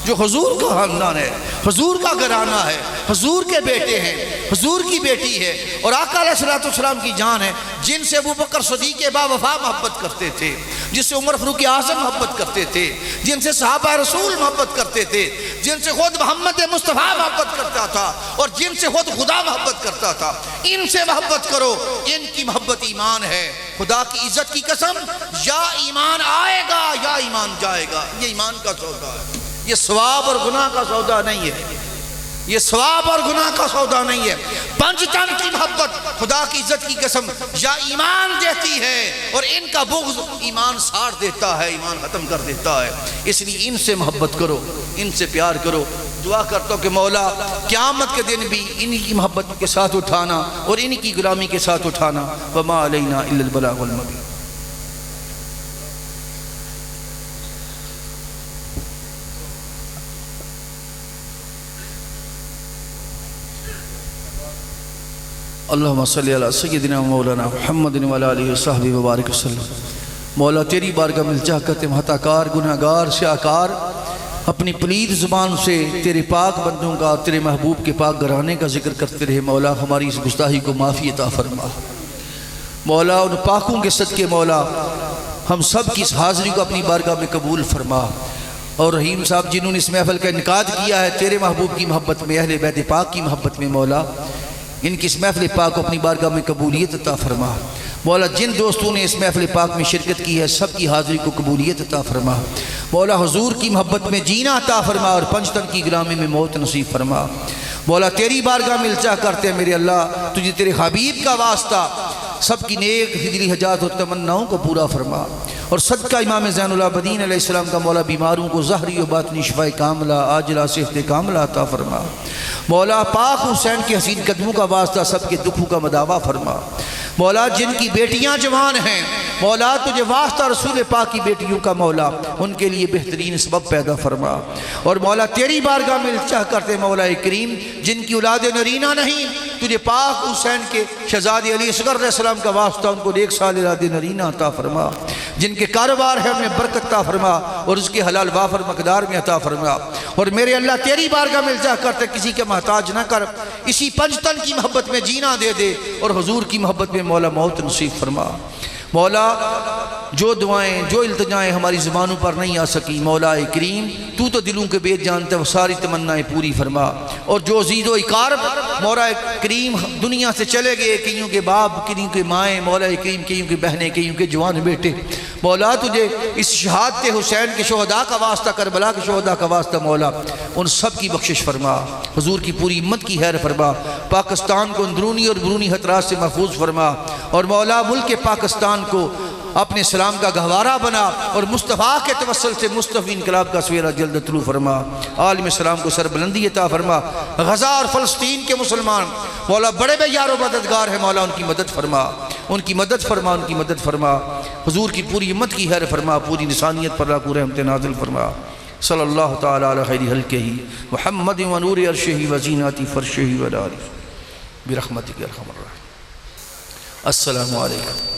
جو حضور کا خاندان ہے، حضور کا گھرانہ ہے، حضور کے بیٹے ہیں، حضور کی بیٹی ہے، اور آقا علیہ السلام کی جان ہے، جن سے ابو بکر صدیق با وفا محبت کرتے تھے، جن سے عمر فاروق اعظم محبت کرتے تھے، جن سے صحابہ رسول محبت کرتے تھے، جن سے خود محمد مصطفیٰ محبت کرتا تھا، اور جن سے خود خدا محبت کرتا تھا، ان سے محبت کرو، ان کی محبت ایمان ہے۔ خدا کی عزت کی قسم، یا ایمان آئے گا یا ایمان جائے گا، یہ ایمان کا سودا ہے، یہ ثواب اور گناہ کا سودا نہیں ہے، یہ ثواب اور گناہ کا سودا نہیں ہے۔ پنج تن کی محبت خدا کی عزت کی قسم یا ایمان دیتی ہے، اور ان کا بغض ایمان ساڑ دیتا ہے، ایمان ختم کر دیتا ہے۔ اس لیے ان سے محبت کرو، ان سے پیار کرو۔ دعا کرتا ہوں کہ مولا قیامت کے دن بھی انہی کی محبت کے ساتھ اٹھانا اور انہی کی غلامی کے ساتھ اٹھانا۔ وما علینا الا البلاغ المبین۔ اللہم صلی علی سیدنا مولانا محمد وعلی آلہ وصحبہ وبارک وسلم۔ مولا تیری بارگاہ میں التجا کرتے ہیں، خطا کار، گناہ گار، سیاکار، اپنی پلید زبان سے تیرے پاک بندوں کا، تیرے محبوب کے پاک گھرانے کا ذکر کرتے رہے۔ مولا ہماری اس گستاخی کو معافی عطا فرما۔ مولا ان پاکوں کے صدقے مولا ہم سب کی اس حاضری کو اپنی بارگاہ میں قبول فرما۔ اور رحیم صاحب جنہوں نے اس محفل کا انعقاد کیا ہے تیرے محبوب کی محبت میں، اہل بیت پاک کی محبت میں، مولا ان کی اس محفل پاک کو اپنی بارگاہ میں قبولیت عطا فرما۔ مولا جن دوستوں نے اس محفل پاک میں شرکت کی ہے سب کی حاضری کو قبولیت عطا فرما۔ مولا حضور کی محبت میں جینا عطا فرما اور پنجتن کی غلامی میں موت نصیب فرما۔ مولا تیری بارگاہ میں التجا کرتے ہیں میرے اللہ، تجھے تیرے حبیب کا واسطہ سب کی نیک دلی حاجات اور تمناؤں کو پورا فرما، اور صدقہ امام زین العابدین علیہ السلام کا مولا بیماروں کو ظاہری و باطنی شفاء کاملہ عاجلہ صحت کاملہ عطا فرما۔ مولا پاک حسین کے حسین قدموں کا واسطہ سب کے دکھوں کا مداوع فرما۔ مولا جن کی بیٹیاں جوان ہیں مولا تجھے واسطہ رسول پاک کی بیٹیوں کا مولا ان کے لیے بہترین سبب پیدا فرما۔ اور مولا تیری بارگاہ میں التجا کرتے مولا کریم جن کی اولاد نرینہ نہیں تجھے پاک حسین کے شہزادے علی اصغر علیہ السلام کا واسطہ ان کو 1 سال اولاد نرینہ عطا فرما۔ جن کے کاروبار ہے انہیں برکت عطا فرما اور اس کے حلال وافر مقدار میں عطا فرما۔ اور میرے اللہ تیری بارگاہ میں التجا کرتے کسی کے محتاج نہ کر، اسی پنجتن کی محبت میں جینا دے دے اور حضور کی محبت میں مولا موت نصیب فرما۔ مولا جو دعائیں جو التجائیں ہماری زبانوں پر نہیں آ سکی مولا کریم تو تو دلوں کے بیت جانتا ہے، وہ ساری تمنائیں پوری فرما۔ اور جو عزیز و اقارب مولا کریم دنیا سے چلے گئے، کئیوں کے باپ کئیوں کے مائیں مولا کریم، کئیوں کے بہنیں کئیوں کے جوان بیٹے، مولا تجھے اس شہادت حسین کے شہداء کا واسطہ کربلا کے شہداء کا واسطہ مولا ان سب کی بخشش فرما، حضور کی پوری امت کی خیر فرما، پاکستان کو اندرونی اور بیرونی خطرات سے محفوظ فرما، اور مولا ملک پاکستان کو اپنے سلام کا گہوارہ بنا، اور مصطفیٰ کے توسل سے مصطفی انقلاب کا سویرہ جلد طلوع فرما۔ عالم اسلام کو سربلندی عطا فرما۔ غزہ اور فلسطین کے مسلمان مولا بڑے بے یار و مددگار ہیں، مولا ان کی مدد فرما، ان کی مدد فرما، ان کی مدد فرما۔ حضور کی پوری امت کی خیر فرما، پوری انسانیت پر لاکھوں رحمت نازل فرما۔ صلی اللہ تعالی علی خیر خلقہ محمد و نور عرشہ و زینت فرشہ و آلہ برحمتک یا ارحم الراحمین۔ السلام علیکم۔